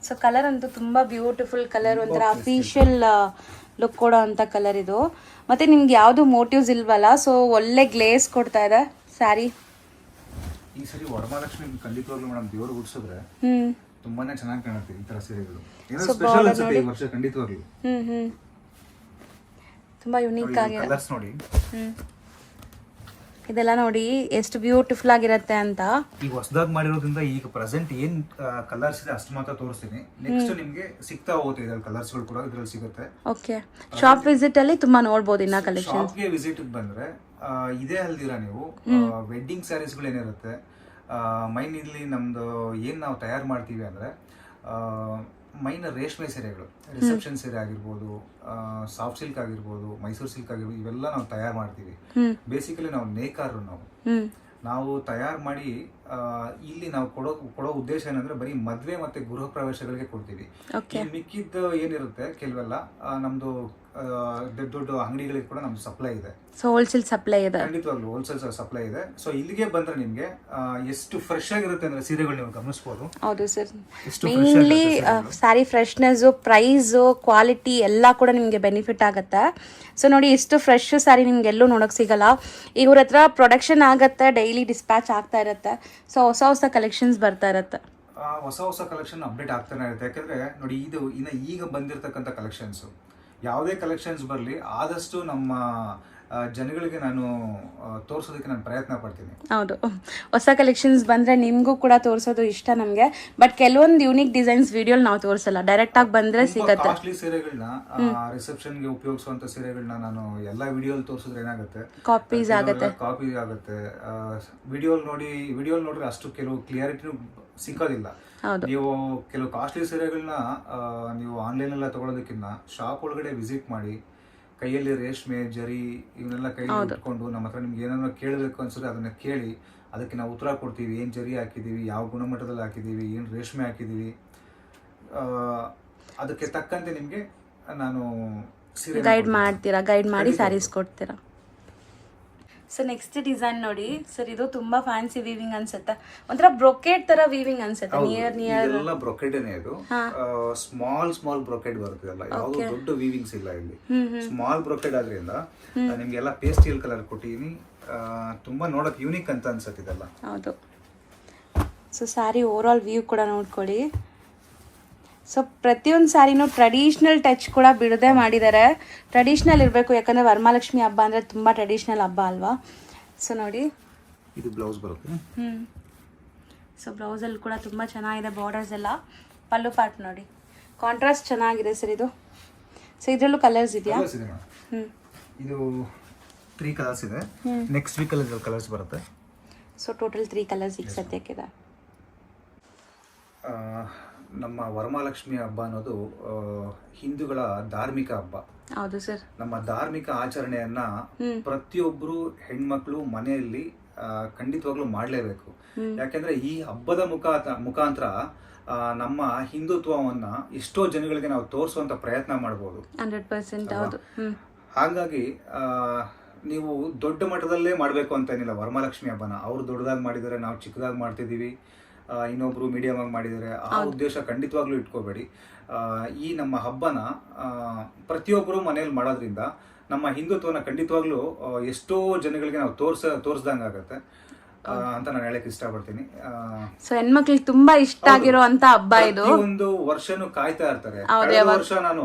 ಸೊ ಕಲರ್ ಅಂತೂ ತುಂಬಾ ಬ್ಯೂಟಿಫುಲ್ ಕಲರ್, ಒಂಥರ ಅಫಿಷಿಯಲ್ ಲುಕ್ ಕೊಡೋ ಅಂತ ಕಲರ್ ಇದು. ಮತ್ತೆ ನಿಮ್ಗೆ ಯಾವುದು ಮೋಟಿವ್ಸ್ ಇಲ್ವಲ್ಲ, ಸೊ ಒಳ್ಳೆ ಗ್ಲೇಸ್ ಕೊಡ್ತಾ ಇದೆ ಸ್ಯಾರಿ. ಈ ಸರಿ ವರಮಹಾಲಕ್ಷ್ಮಿ ಖಂಡಿತವಾಗ್ಲೂ ಮೇಡಮ್ ದೇವರು ಗುಡಿಸಿದ್ರೆ ತುಂಬಾನೇ ಚೆನ್ನಾಗಿ ಕಾಣುತ್ತೆ ಈ ತರ ಸೀರೆಗಳು. ಏನೋ ಸ್ಪೆಷಲ್ ಅನ್ಸುತ್ತೆ ಈ ವರ್ಷ ಖಂಡಿತವಾಗ್ಲೂ. ತುಂಬಾ ಯುನೀಕ್ ಆಗಿದೆ. ಕಲರ್ಸ್ ನೋಡಿ, ಇದೆಲ್ಲ ನೋಡಿ ಎಷ್ಟು ಬ್ಯೂಟಿಫುಲ್ ಆಗಿರುತ್ತೆ ಅಂತ. ಈಗ ಹೊಸದಾಗಿ ಮಾಡಿರೋದ್ರಿಂದ ಈಗ ಪ್ರೆಸೆಂಟ್ ಏನ್ ಕಲರ್ಸ್ ಇದೆ ಅಷ್ಟು ಮಾತ್ರ ತೋರಿಸ್ತೀನಿ. ನೆಕ್ಸ್ಟ್ ನಿಮ್ಗೆ ಸಿಗ್ತಾ ಹೋಗುತ್ತೆ ಇದ್ರಲ್ಲಿ ಕಲರ್ಸ್ ಗಳು ಕೂಡ ಇದ್ರಲ್ಲಿ ಸಿಗುತ್ತೆ. ಓಕೆ, ಶಾಪ್ ವಿಸಿಟ್ ಅಲ್ಲಿ ತುಂಬಾ ನೋಡಬಹುದು ಇನ್ನ ಕಲೆಕ್ಷನ್. ಶಾಪ್ಗೆ ವಿಸಿಟ್ ಬಂದ್ರೆ ಇದೇ ಅಲ್ದಿರಾ ನೀವು ವೆಡ್ಡಿಂಗ್ ಸ್ಯಾರೀಸ್ ಗಳು ಏನಿರುತ್ತೆ ಮೈನ್ ಇಲ್ಲಿ ನಮ್ದು ಏನ್ ನಾವು ತಯಾರು ಮಾಡ್ತೀವಿ ಅಂದ್ರೆ ಮೈನ್ ರೇಷ್ಮೆ ಸೀರೆಗಳು, ರಿಸೆಪ್ಷನ್ ಸೀರೆ ಆಗಿರ್ಬೋದು, ಸಾಫ್ಟ್ ಸಿಲ್ಕ್ ಆಗಿರ್ಬೋದು, ಮೈಸೂರು ಸಿಲ್ಕ್ ಆಗಿರ್ಬೋದು, ಇವೆಲ್ಲ ನಾವು ತಯಾರು ಮಾಡ್ತೀವಿ. ಬೇಸಿಕಲಿ ನಾವು ನೇಕಾರರು ನಾವು ತಯಾರು ಮಾಡಿ ಇಲ್ಲಿ ನಾವು ಕೊಡೋ ಉದ್ದೇಶ ಏನಂದ್ರೆ ಬರೀ ಮದ್ವೆ ಮತ್ತೆ ಗೃಹ ಪ್ರವೇಶಗಳಿಗೆ ಕೊಡ್ತೀವಿ. ಮಿಕ್ಕಿದ್ದು ಏನಿರುತ್ತೆ ಕೆಲವೆಲ್ಲ ನಮ್ದು ದೊಡ್ಡ ದೊಡ್ಡ ಅಂಗಡಿಗಳಿಗೆ ಕೂಡ ನಮ್ದು ಸಪ್ಲೈ ಇದೆ. ಸೊ ಹೋಲ್ಸೇಲ್ ಸಪ್ಲೈ ಇದೆ, ಖಂಡಿತವಾಗ್ಲೂ ಹೋಲ್ಸೇಲ್ ಸಪ್ಲೈ ಇದೆ. ಸೊ ಇಲ್ಲಿಗೆ ಬಂದ್ರೆ ನಿಮ್ಗೆ ಎಷ್ಟು ಫ್ರೆಶ್ ಆಗಿರುತ್ತೆ ಅಂದ್ರೆ ಸೀರೆಗಳು ನೀವು ಗಮನಿಸಬಹುದು. ಹೌದು sir, mainly sari freshness, price, quality ಎಲ್ಲ ಕೂಡ ನಿಮಗೆ ಬೆನಿಫಿಟ್ ಆಗುತ್ತೆ. ಸೊ ನೋಡಿ ಇಷ್ಟು ಫ್ರೆಶ್ ಸ್ಯಾರಿ ನಿಮ್ಗೆ ಎಲ್ಲೂ ನೋಡಕ್ ಸಿಗಲ್ಲ. ಈಗ ಇವ್ರ ಹತ್ರ ಪ್ರೊಡಕ್ಷನ್ ಆಗತ್ತೆ, ಡೈಲಿ ಡಿಸ್ಪ್ಯಾಚ್ ಆಗ್ತಾ ಇರುತ್ತೆ. ಸೊ ಹೊಸ ಹೊಸ ಕಲೆಕ್ಷನ್ಸ್ ಬರ್ತಾ ಇರುತ್ತೆ, ಹೊಸ ಕಲೆಕ್ಷನ್ ಅಪ್ಡೇಟ್ ಆಗ್ತಾನೆ ಇರುತ್ತೆ. ಯಾಕಂದ್ರೆ ನೋಡಿ ಇದು ಈಗ ಬಂದಿರತಕ್ಕಂಥ ಕಲೆಕ್ಷನ್ಸ್, ಯಾವುದೇ ಕಲೆಕ್ಷನ್ಸ್ ಬರಲಿ ಆದಷ್ಟು ನಮ್ಮ ಜನಗಳಿಗೆ ನಾನು ತೋರಿಸೋದಕ್ಕೆ ನಾನು ಪ್ರಯತ್ನ ಪಡ್ತೀನಿ. ಹೌದು, ಹೊಸ ಕಲೆಕ್ಷನ್ಸ್ ಬಂದ್ರೆ ನಿಮ್ಗೂ ಕೂಡ ತೋರಿಸೋದು ಇಷ್ಟ ನಮಗೆ. ಬಟ್ ಕೆಲವೊಂದು ಯೂನಿಕ್ ಡಿಸೈನ್ಸ್ ವಿಡಿಯೋ ನಾವು ತೋರಿಸಲ್ಲ, ಡೈರೆಕ್ಟ್ ಆಗಿ ಬಂದ್ರೆ ಸಿಗುತ್ತೆ. ಕಾಸ್ಟ್ಲಿ ಸೀರೆಗಳನ್ನ ರಿಸೆಪ್ಷನ್ ಗೆ ಉಪಯೋಗಿಸುವಂತ ಸೀರೆಗಳನ್ನ ನಾನು ಎಲ್ಲಾ ವಿಡಿಯೋ ತೋರಿಸಿದ್ರೆ ಏನಾಗುತ್ತೆ, ಕಾಪಿ ಆಗುತ್ತೆ. ವಿಡಿಯೋ ನೋಡಿದ್ರೆ ಅಷ್ಟು ಕೆಲವು ಕ್ಲಿಯರಿಟಿ ಸಿಕ್ಕೋದಿಲ್ಲ. ನೀವು ಕೆಲವು ಕಾಸ್ಟ್ಲಿ ಸೀರೆಗಳನ್ನ ನೀವು ಆನ್ಲೈನ್ ಎಲ್ಲ ತಗೊಳ್ಳೋದಕ್ಕಿಂತ ಶಾಪ್ ಒಳಗಡೆ ವಿಸಿಟ್ ಮಾಡಿ ಕೈಯಲ್ಲಿ ರೇಷ್ಮೆ ಜರಿ ಇವನ್ನೆಲ್ಲ ಕೈಯಲ್ಲಿ ಇಟ್ಕೊಂಡು ನಮ್ಮ ಹತ್ರ ನಿಮ್ಗೆ ಏನಾದ್ರು ಕೇಳಬೇಕು ಅನ್ಸಿದ್ರೆ ಅದನ್ನ ಕೇಳಿ ಅದಕ್ಕೆ ನಾವು ಉತ್ತರ ಕೊಡ್ತೀವಿ. ಏನ್ ಜರಿ ಹಾಕಿದೀವಿ, ಯಾವ ಗುಣಮಟ್ಟದಲ್ಲಿ ಹಾಕಿದೀವಿ, ಏನ್ ರೇಷ್ಮೆ ಹಾಕಿದೀವಿ, ಅದಕ್ಕೆ ತಕ್ಕಂತೆ ನಿಮ್ಗೆ ನಾನು ಗೈಡ್ ಮಾಡಿ ಸ್ಯಾರೀಸ್ ಕೊಡ್ತೀರಾ. ಸೊ ನೆಕ್ಸ್ಟ್ ಡಿಸೈನ್ ನೋಡಿ ಸರ್, ಇದು ತುಂಬಾ ಫ್ಯಾನ್ಸಿ ವೀವಿಂಗ್ ಅನ್ಸುತ್ತೆ, ಒಂಥರ ಬ್ರೊಕೆಟ್ ತರ ವೀವಿಂಗ್ ಅನ್ಸುತ್ತೆ. ನಿಯರ್ ಎಲ್ಲ ಬ್ರೊಕೆಡ್ನೇ ಇದು. ಸ್ಮಾಲ್ ಬ್ರೊಕೆಡ್ ಬರುತ್ತಲ್ಲ, ಯಾವ್ದು ದೊಡ್ಡ ವೀವಿಂಗ್ಸ್ ಇಲ್ಲ ಇಲ್ಲಿ. ಸ್ಮಾಲ್ ಬ್ರೊಕೆಡ್ ಆದ್ರಿಂದ ನಿಮ್ಗೆಲ್ಲ ಪೇಸ್ಟಲ್ ಕಲರ್ ಕೊಟ್ಟಿನಿ, ತುಂಬಾ ನೋಡಕ್ ಯೂನಿಕ್ ಅಂತ ಅನ್ಸುತ್ತೆ ಇದೆಲ್ಲ. ಹೌದು. So sari over all view ಕೂಡ ನೋಡ್ಕೊಳ್ಳಿ. ಸೊ ಪ್ರತಿಯೊಂದು ಸ್ಯಾರಿನೂ ಟ್ರೆಡಿಷ್ನಲ್ ಟಚ್ ಕೂಡ ಬಿಡದೆ ಮಾಡಿದ್ದಾರೆ. ಟ್ರೆಡಿಷ್ನಲ್ ಇರಬೇಕು, ಯಾಕಂದರೆ ವರಮಹಾಲಕ್ಷ್ಮಿ ಹಬ್ಬ ಅಂದರೆ ತುಂಬ ಟ್ರೆಡಿಷ್ನಲ್ ಹಬ್ಬ ಅಲ್ವಾ. ಸೊ ನೋಡಿ ಇದು ಬ್ಲೌಸ್ ಬರುತ್ತೆ. ಸೊ ಬ್ಲೌಸಲ್ಲಿ ಕೂಡ ತುಂಬ ಚೆನ್ನಾಗಿದೆ, ಬಾರ್ಡರ್ಸ್ ಎಲ್ಲ. ಪಲ್ಲು ಪಾರ್ಟ್ ನೋಡಿ, ಕಾಂಟ್ರಾಸ್ಟ್ ಚೆನ್ನಾಗಿದೆ ಸರ್ ಇದು. ಸೊ ಇದರಲ್ಲೂ ಕಲರ್ಸ್ ಇದೆಯಾ? ಇದು 3 ಕಲರ್ಸ್ ಇದೆ. ನೆಕ್ಸ್ಟ್ ವೀಕ್ ಅಲ್ಲಿ ಕಲರ್ಸ್ ಬರುತ್ತೆ. ಸೊ ಟೋಟಲ್ 3 ಕಲರ್ಸ್ ಈಗ ಸದ್ಯಕ್ಕಿದೆ. ನಮ್ಮ ವರಮಹಾಲಕ್ಷ್ಮಿ ಹಬ್ಬ ಅನ್ನೋದು ಹಿಂದೂಗಳ ಧಾರ್ಮಿಕ ಹಬ್ಬ. ಹೌದು ಸರ್. ನಮ್ಮ ಧಾರ್ಮಿಕ ಆಚರಣೆಯನ್ನ ಪ್ರತಿಯೊಬ್ಬರು ಹೆಣ್ಮಕ್ಳು ಮನೆಯಲ್ಲಿ ಖಂಡಿತವಾಗ್ಲೂ ಮಾಡಲೇಬೇಕು. ಯಾಕೆಂದ್ರೆ ಈ ಹಬ್ಬದ ಮುಖಾಂತರ ನಮ್ಮ ಹಿಂದುತ್ವವನ್ನ ಎಷ್ಟೋ ಜನಗಳಿಗೆ ನಾವು ತೋರಿಸುವಂತ ಪ್ರಯತ್ನ ಮಾಡಬಹುದು. 100%. ಹಾಗಾಗಿ ನೀವು ದೊಡ್ಡ ಮಟ್ಟದಲ್ಲೇ ಮಾಡಬೇಕು ಅಂತ ಏನಿಲ್ಲ. ವರಮಹಾಲಕ್ಷ್ಮಿ ಹಬ್ಬನ ಅವ್ರು ದೊಡ್ಡದಾಗಿ ಮಾಡಿದರೆ, ನಾವು ಚಿಕ್ಕದಾಗಿ ಮಾಡ್ತಿದೀವಿ, ಇನ್ನೊಬ್ರು ಮೀಡಿಯಂ ಆಗಿ ಮಾಡಿದ್ದಾರೆ, ಆ ಉದ್ದೇಶ ಖಂಡಿತವಾಗ್ಲೂ ಇಟ್ಕೋಬೇಡಿ. ಈ ನಮ್ಮ ಹಬ್ಬನ ಪ್ರತಿಯೊಬ್ಬರು ಮನೆಯಲ್ಲಿ ಮಾಡೋದ್ರಿಂದ ನಮ್ಮ ಹಿಂದುತ್ವನ ಖಂಡಿತವಾಗ್ಲೂ ಎಷ್ಟೋ ಜನಗಳಿಗೆ ನಾವು ತೋರಿಸ್ದಂಗೆ ಆಗತ್ತೆ ಅಂತ ನಾನು ಹೇಳಕ್ ಇಷ್ಟಪಡ್ತೀನಿ. ಸೊ ಹೆಣ್ಮಕ್ಳಿಗೆ ತುಂಬಾ ಇಷ್ಟ ಆಗಿರೋ ಅಂತ ಹಬ್ಬ ಇದು. ಒಂದು ವರ್ಷನೂ ಕಾಯ್ತಾ ಇರ್ತಾರೆ. ವರ್ಷ ನಾನು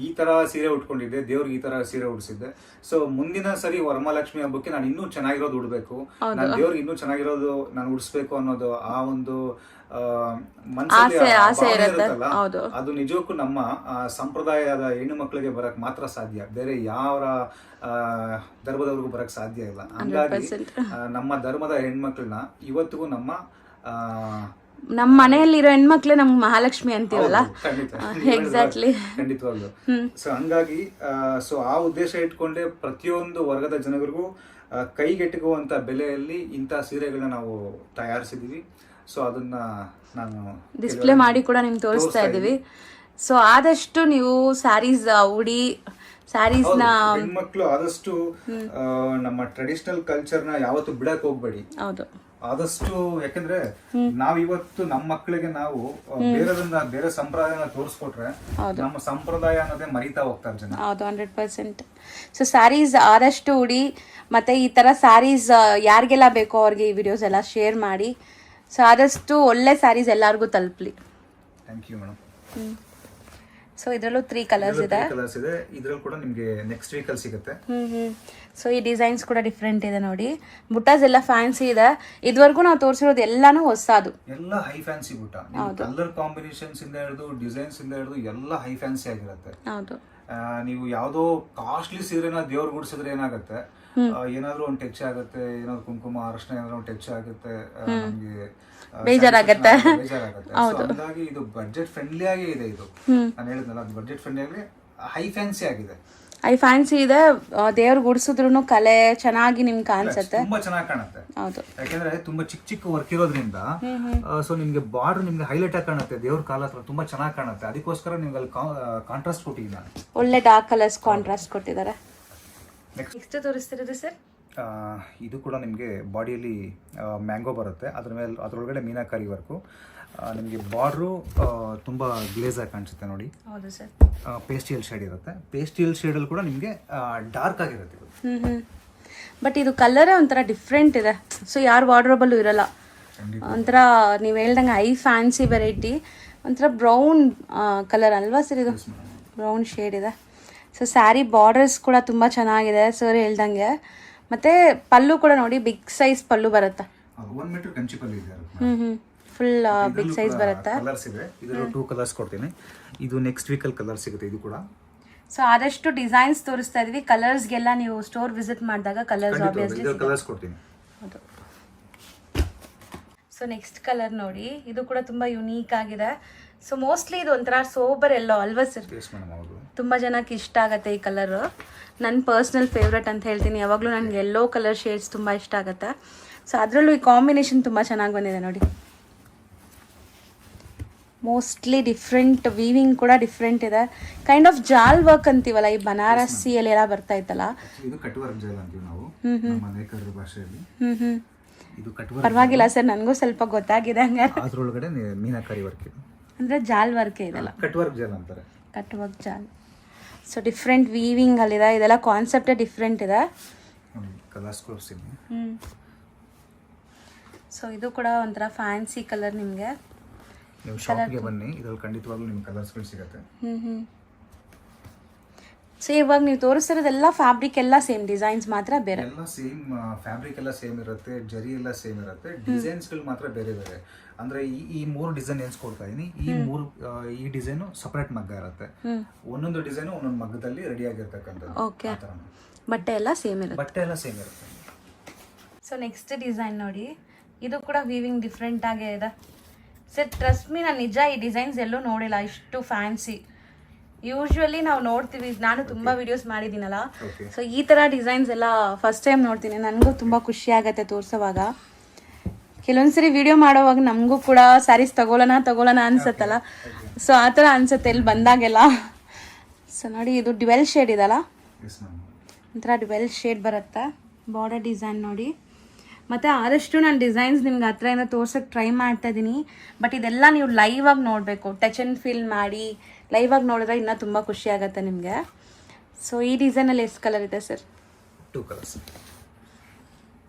ಈ ತರ ಸೀರೆ ಉಟ್ಕೊಂಡಿದ್ದೆ, ದೇವ್ರಿಗೆ ಈ ತರ ಸೀರೆ ಉಡ್ಸಿದ್ದೆ. ಸೊ ಮುಂದಿನ ಸರಿ ವರಮಹಾಲಕ್ಷ್ಮಿ ಹಬ್ಬಕ್ಕೆ ನಾನು ಇನ್ನೂ ಚೆನ್ನಾಗಿರೋದು ಉಡ್ಬೇಕು, ನಾನು ದೇವ್ರಿಗೆ ಇನ್ನೂ ಚೆನ್ನಾಗಿರೋದು ನಾನು ಉಡ್ಸ್ಬೇಕು ಅನ್ನೋದು ಆ ಒಂದು ಮನಸ್ಸಲ್ಲಿ ಇರುತ್ತಲ್ಲ, ಅದು ನಿಜಕ್ಕೂ ನಮ್ಮ ಸಂಪ್ರದಾಯದ ಹೆಣ್ಣು ಮಕ್ಕಳಿಗೆ ಬರಕ್ ಮಾತ್ರ ಸಾಧ್ಯ, ಬೇರೆ ಯಾವ ಧರ್ಮದವ್ರಿಗೂ ಬರಕ್ ಸಾಧ್ಯ ಇಲ್ಲ. ಹಂಗಾಗಿ ನಮ್ಮ ಧರ್ಮದ ಹೆಣ್ಮಕ್ಳನ್ನ ಇವತ್ತಿಗೂ ನಮ್ಮ ಮನೆಯಲ್ಲಿರೋ ಹೆಣ್ಮಕ್ಳು ನಮ್ ಮಹಾಲಕ್ಷ್ಮಿ ಅಂತೀವಲ್ಲ, ಎಕ್ಸಾಕ್ಟ್ಲಿ, ಖಂಡಿತವಾಗ್ಲು. ಸೊ ಹಂಗಾಗಿ ಸೊ ಆ ಉದ್ದೇಶ ಇಟ್ಕೊಂಡೆ ಪ್ರತಿಯೊಂದು ವರ್ಗದ ಜನರಿಗೂ ಕೈಗೆಟುಕುವಂತ ಬೆಲೆಯಲ್ಲಿ ಇಂಥ ಸೀರೆಗಳನ್ನ ನಾವು ತಯಾರಿಸಿದೀವಿ. ಸೊ ಅದನ್ನ ನಾನು ಡಿಸ್ಪ್ಲೇ ಮಾಡಿ ಕೂಡ ನಿಮ್ಗೆ ತೋರಿಸ್ತಾ ಇದೀವಿ. ಸೊ ಆದಷ್ಟು ನೀವು ಸ್ಯಾರೀಸ್ ಉಡಿ ಸ್ಯಾರೀಸ್ನ ಹೆಣ್ಮಕ್ಳು ಆದಷ್ಟು ನಮ್ಮ ಟ್ರೆಡಿಷನಲ್ ಕಲ್ಚರ್ನ ಯಾವತ್ತು ಬಿಡಕ್ ಹೋಗ್ಬೇಡಿ. ಹೌದು, ಆದಷ್ಟು. ಯಾಕಂದ್ರೆ ಇವತ್ತು ನಮ್ಮ ಮಕ್ಕಳಿಗೆ ನಾವು ಬೇರೆ ಸಂಪ್ರದಾಯನ ತೋರಿಸ್ಕೊಟ್ರೆ ನಮ್ಮ ಸಂಪ್ರದಾಯ ಅನ್ನೋದೇ ಮರಿತಾ ಹೋಗ್ತಾರೆ ಜನ. ಹೌದು, 100%. ಸೊ ಸ್ಯಾರೀಸ್ ಆದಷ್ಟು ಉಡಿ, ಮತ್ತೆ ಈ ತರ ಸ್ಯಾರೀಸ್ ಯಾರಿಗೆಲ್ಲ ಬೇಕೋ ಅವ್ರಿಗೆ ಈ ವಿಡಿಯೋಸ್ ಎಲ್ಲ ಶೇರ್ ಮಾಡಿ. ಸೊ ಆದಷ್ಟು ಒಳ್ಳೆ ಸ್ಯಾರೀಸ್ ಎಲ್ಲರಿಗೂ ತಲುಪಲಿ. Thank you madam. ಸೊ ಇದರಲ್ಲೂ 3 ಕಲರ್ಸ್ ಇದೆ. ಕಲರ್ಸ್ ಇದೆ. ಇದ್ರಲ್ಲಿ ಕೂಡ ನಿಮಗೆ ನೆಕ್ಸ್ಟ್ ವೀಕಲ್ಲಿ ಸಿಗುತ್ತೆ. ಸೊ ಈ ಡಿಸೈನ್ಸ್ ಕೂಡ ಡಿಫ್ರೆಂಟ್ ಇದೆ ನೋಡಿ. ಬುಟ್ಟಾಸ್ ಎಲ್ಲ ಫ್ಯಾನ್ಸಿ ಇದೆ. ಇದುವರೆಗೂ ನಾವು ತೋರಿಸಿರೋದು ಎಲ್ಲಾನು ಹೊಸದು, ಎಲ್ಲ ಹೈ ಫ್ಯಾನ್ಸಿ ಬುಟ್ಟ. ಕಲರ್ ಕಾಂಬಿನೇಷನ್ಸ್ ಇಂದ ಹಿಡಿದು ಡಿಸೈನ್ಸ್ ಇಂದ ಹಿಡಿದು ಎಲ್ಲ ಹೈ ಫ್ಯಾನ್ಸಿ ಆಗಿರುತ್ತೆ. ಹೌದು. ನೀವು ಯಾವುದೋ ಕಾಸ್ಟ್ಲಿ ಸೀರೆನ ದೇವ್ರು ಗುಡಿಸಿದ್ರೆ ಏನಾಗುತ್ತೆ, ಏನಾದ್ರೂ ಒಂದು ಟಚ್ ಆಗುತ್ತೆ, ಏನಾದ್ರು ಕುಂಕುಮ ಅರಶಿನ ಏನಾದ್ರು ಒಂದು ಟಚ್ ಆಗುತ್ತೆ, ನಮ್ಗೆ ಬೇಜಾರಾಗತ್ತೆ. ಹಾಗಾಗಿ ಇದು ಬಡ್ಜೆಟ್ ಫ್ರೆಂಡ್ಲಿ ಆಗಿ ಇದೆ. ಇದು ನಾನು ಹೇಳಿದ್ನಲ್ಲ, ಅದು ಬಡ್ಜೆಟ್ ಫ್ರೆಂಡ್ಲಿ ಆಗಿ ಹೈ ಫ್ಯಾನ್ಸಿ ಆಗಿದೆ. ಹೈ ಫ್ಯಾನ್ಸಿ ಇದೆ. ದೇವ್ರು ಗುಡಿಸಿದ್ರು ಕಲೆ ಚೆನ್ನಾಗಿ ನಿಮ್ಗೆ ಕಾಣಿಸುತ್ತೆ, ತುಂಬಾ ಚೆನ್ನಾಗಿ ಕಾಣುತ್ತೆ. ಹೌದು. ಯಾಕಂದ್ರೆ ತುಂಬಾ ಚಿಕ್ಕ ಚಿಕ್ಕ ವರ್ಕ್ ಇರೋದ್ರಿಂದ ಸೊ ನಿಮ್ಗೆ ಬಾರ್ಡರ್ ನಿಮ್ಗೆ ಹೈಲೈಟ್ ಆಗಿ ಕಾಣುತ್ತೆ. ದೇವ್ರ ಕಾಲ ಹತ್ರ ತುಂಬಾ ಚೆನ್ನಾಗಿ ಕಾಣುತ್ತೆ. ಅದಕ್ಕೋಸ್ಕರ ನಿಮ್ಗೆ ಅಲ್ಲಿ ಕಾಂಟ್ರಾಸ್ಟ್ ಕೊಟ್ಟಿದ್ದೀನಿ ನಾನು. ಒಳ್ಳೆ ಡಾರ್ಕ್ ಕಲರ್ಸ್ ಕಾಂಟ್ರಾಸ್ಟ್ ಕೊಟ್ಟಿದ್ದಾರೆ. ನೆಕ್ಸ್ಟ್ ತೋರಿಸ್ತಿರೋದು ಸರ್, ಇದು ಕೂಡ ನಿಮಗೆ ಬಾಡಿಯಲ್ಲಿ ಮ್ಯಾಂಗೋ ಬರುತ್ತೆ. ಅದರೊಳಗಡೆ ಮೀನಾಕಾರಿ ವರ್ಕು. ನಿಮಗೆ ಬಾರ್ಡ್ರು ತುಂಬ ಗ್ಲೇಸ್ ಆಗಿ ಕಾಣಿಸುತ್ತೆ ನೋಡಿ. ಹೌದು ಸರ್. ಪೇಸ್ಟಿಯಲ್ ಶೇಡ್ ಇರುತ್ತೆ. ಪೇಸ್ಟಿಯಲ್ ಶೇಡಲ್ಲಿ ಕೂಡ ನಿಮಗೆ ಡಾರ್ಕ್ ಆಗಿರುತ್ತೆ ಇದು. ಬಟ್ ಇದು ಕಲರೇ ಒಂಥರ ಡಿಫ್ರೆಂಟ್ ಇದೆ. ಸೊ ಯಾರು ವಾರ್ಡ್ರೋಬಲ್ಲೂ ಇರಲ್ಲ. ಒಂಥರ ನೀವು ಹೇಳ್ದಂಗೆ ಐ ಫ್ಯಾನ್ಸಿ ವೆರೈಟಿ. ಒಂಥರ ಬ್ರೌನ್ ಕಲರ್ ಅಲ್ವಾ ಸರ್ ಇದು? ಬ್ರೌನ್ ಶೇಡ್ ಇದೆ. ಸೊ ಸ್ಯಾರಿ ಬಾರ್ಡರ್ಸ್ ಕೂಡ ತುಂಬ ಚೆನ್ನಾಗಿದೆ ಸರ್ ಹೇಳ್ದಂಗೆ. ಮತ್ತು ಪಲ್ಲು ಕೂಡ ನೋಡಿ ಬಿಗ್ ಸೈಜ್ ಪಲ್ಲು ಬರುತ್ತೆ. 1 ಮೀಟರ್ ಕಂಚಿ ಪಲ್ಲು ಇದೆ. ಫುಲ್ ಬಿಗ್ ಸೈಜ್ ಬರುತ್ತೆ. ಕಲರ್ಸ್ ಇದೆ. ಇದರಲ್ಲಿ 2 ಕಲರ್ಸ್ ಕೊಡ್ತೀನಿ. ಇದು ನೆಕ್ಸ್ಟ್ ವೀಕಲ್ಲಿ ಕಲರ್ ಸಿಗುತ್ತೆ ಇದು ಕೂಡ. ಸೊ ಆದಷ್ಟು ಡಿಸೈನ್ಸ್ ತೋರಿಸ್ತಾ ಇದೀವಿ. ಕಲರ್ಸ್ಗೆಲ್ಲ ನೀವು ಸ್ಟೋರ್ ವಿಸಿಟ್ ಮಾಡಿದಾಗ ಕಲರ್ಸ್ ಆಬ್ವಿಯಸ್ಲಿ ಕಲರ್ಸ್ ಕೊಡ್ತೀನಿ. ಹೌದು. ಸೊ ನೆಕ್ಸ್ಟ್ ಕಲರ್ ನೋಡಿ, ಇದು ಕೂಡ ತುಂಬ ಯುನೀಕ್ ಆಗಿದೆ. ಸೊ ಮೋಸ್ಟ್ಲಿ ಇದು ಒಂಥರ ಸೋಬರ್ ಎಲ್ಲೋ ಅಲ್ವಾ ಸರ್? ತುಂಬ ಜನಕ್ಕೆ ಇಷ್ಟ ಆಗುತ್ತೆ ಈ ಕಲರ್. ನನ್ನ ಪರ್ಸ್ನಲ್ ಫೇವ್ರೆಟ್ ಅಂತ ಹೇಳ್ತೀನಿ. ಯಾವಾಗಲೂ ನನಗೆ ಯೆಲ್ಲೋ ಕಲರ್ ಶೇಡ್ಸ್ ತುಂಬ ಇಷ್ಟ ಆಗುತ್ತೆ. ಸೊ ಅದರಲ್ಲೂ ಈ ಕಾಂಬಿನೇಷನ್ ತುಂಬ ಚೆನ್ನಾಗಿ ಬಂದಿದೆ ನೋಡಿ. ಮೋಸ್ಟ್ಲಿ ಡಿಫ್ರೆಂಟ್ ವೀವಿಂಗ್ ಕೂಡ ಡಿಫ್ರೆಂಟ್ ಇದೆ. ಕೈಂಡ್ ಆಫ್ ಜಾಲ್ ವರ್ಕ್ ಅಂತೀವಲ್ಲ, ಈ ಬನಾರಸಿಯಲ್ಲಿ ಎಲ್ಲ ಬರ್ತಾ ಇತ್ತಲ್ಲ, ಇದು ಕಟ್ ವರ್ಕ್ ಜಾಲ್ ಅಂತೀವಿ ನಾವು ನಮ್ಮ ನೇಕಾರರ ಭಾಷೆಯಲ್ಲಿ. ಇದು ಕಟ್ ವರ್ಕ್. ಪರವಾಗಿಲ್ಲ ಸರ್, ನನಗೂ ಸ್ವಲ್ಪ ಗೊತ್ತಾಗಿದೆ. ಹಂಗಾರೆ ಅದರೊಳಗಡೆ ಮೀನಾಕಾರಿ ವರ್ಕ್ ಇದೆ, ಅಂದರೆ ಜಾಲ್ ವರ್ಕ್ ಇದೆಲ್ಲ. ಕಟ್ ವರ್ಕ್ ಜಾಲ್ ಅಂತಾರೆ. ಕಟ್ ವರ್ಕ್ ಜಾಲ್. ಸೊ ಡಿಫ್ರೆಂಟ್ ವೀವಿಂಗ್ ಅಲ್ಲಿದೆ. ಇದೆಲ್ಲ ಕಾನ್ಸೆಪ್ಟೇ ಡಿಫ್ರೆಂಟ್ ಇದೆ. ಕಲರ್ಸ್ ಕೊಡ್ತೀನಿ. ಸೊ ಇದು ಕೂಡ ಒಂಥರ ಫ್ಯಾನ್ಸಿ ಕಲರ್. ನಿಮಗೆ ನೀವು ಶಾಪ್ಗೆ ಬನ್ನಿ, ಇದರಲ್ಲಿ ಖಂಡಿತವಾಗ್ಲೂ ನಿಮ್ಗೆ ಕಲರ್ಸ್ಗಳು ಸಿಗುತ್ತೆ. ಸೊ ಇವಾಗ ನೀವು ತೋರಿಸ್ತಿರೋದೆಲ್ಲ ಫ್ಯಾಬ್ರಿಕ್ ಎಲ್ಲ ಸೇಮ್, ಡಿಸೈನ್ಸ್ ಮಾತ್ರ ಬೇರೆ. ಎಲ್ಲ ಸೇಮ್, ಫ್ಯಾಬ್ರಿಕ್ ಎಲ್ಲ ಸೇಮ್ ಇರುತ್ತೆ, ಜರಿ ಎಲ್ಲ ಸೇಮ್ ಇರುತ್ತೆ, ಡಿಸೈನ್ಸ್ಗಳು ಮಾತ್ರ ಬೇರೆ ಬೇರೆ. ಅಂದ್ರೆ ಈ 3 ಡಿಸೈನ್ ಕೊಡ್ತಾ ಇದೀನಿ. ಈ ಡಿಸೈನು ಸಪರೇಟ್ ಮಗ್ಗ ಇರುತ್ತೆ. ಒಂದೊಂದು ಡಿಸೈನು ಒಂದೊಂದು ಮಗ್ಗದಲ್ಲಿ ರೆಡಿ ಆಗಿರ್ತಕ್ಕಂಥದ್ದು. ಓಕೆ. ಬಟ್ಟೆ ಎಲ್ಲ ಸೇಮ್ ಇರುತ್ತೆ. ಬಟ್ಟೆ ಎಲ್ಲ ಸೇಮ್ ಇರುತ್ತೆ. ಸೊ ನೆಕ್ಸ್ಟ್ ಡಿಸೈನ್ ನೋಡಿ, ಇದು ಕೂಡ ವೀವಿಂಗ್ ಡಿಫ್ರೆಂಟ್ ಆಗೇ ಇದೆ ಸರ್. ಟ್ರಸ್ಟ್ ಮೀ, ನಾನು ನಿಜ ಈ ಡಿಸೈನ್ಸ್ ಎಲ್ಲೂ ನೋಡಿಲ್ಲ ಇಷ್ಟು ಫ್ಯಾನ್ಸಿ. ಯೂಶ್ವಲಿ ನಾವು ನೋಡ್ತೀವಿ, ನಾನು ತುಂಬ ವಿಡಿಯೋಸ್ ಮಾಡಿದ್ದೀನಲ್ಲ, ಸೊ ಈ ಥರ ಡಿಸೈನ್ಸ್ ಎಲ್ಲ ಫಸ್ಟ್ ಟೈಮ್ ನೋಡ್ತೀನಿ. ನನಗೂ ತುಂಬ ಖುಷಿ ಆಗುತ್ತೆ ತೋರಿಸೋವಾಗ. ಕೆಲವೊಂದ್ಸರಿ ವಿಡಿಯೋ ಮಾಡೋವಾಗ ನಮಗೂ ಕೂಡ ಸ್ಯಾರೀಸ್ ತಗೊಳ್ಳೋಣ ಅನ್ಸತ್ತಲ್ಲ, ಸೊ ಆ ಥರ ಅನ್ಸುತ್ತೆ ಇಲ್ಲಿ ಬಂದಾಗೆಲ್ಲ. ಸೊ ನೋಡಿ, ಇದು ಡ್ವೆಲ್ ಶೇಡ್ ಇದಲ್ಲ, ಒಂಥರ ಡ್ವೆಲ್ ಶೇಡ್ ಬರುತ್ತೆ. ಬಾರ್ಡರ್ ಡಿಸೈನ್ ನೋಡಿ. ಮತ್ತು ಆದಷ್ಟು ನಾನು ಡಿಸೈನ್ಸ್ ನಿಮ್ಗೆ ಹತ್ರದಿಂದ ತೋರ್ಸೋಕ್ಕೆ ಟ್ರೈ ಮಾಡ್ತಾ ಇದ್ದೀನಿ. ಬಟ್ ಇದೆಲ್ಲ ನೀವು ಲೈವ್ ಆಗಿ ನೋಡಬೇಕು, ಟಚ್ ಆ್ಯಂಡ್ ಫೀಲ್ ಮಾಡಿ ಲೈವ್ ಆಗಿ ನೋಡಿದ್ರೆ ಇನ್ನೂ ತುಂಬ ಖುಷಿ ಆಗುತ್ತೆ ನಿಮಗೆ. ಸೊ ಈ ಡಿಸೈನಲ್ಲಿ ಎಷ್ಟು ಕಲರ್ ಇದೆ ಸರ್? 2 ಕಲರ್ಸ್.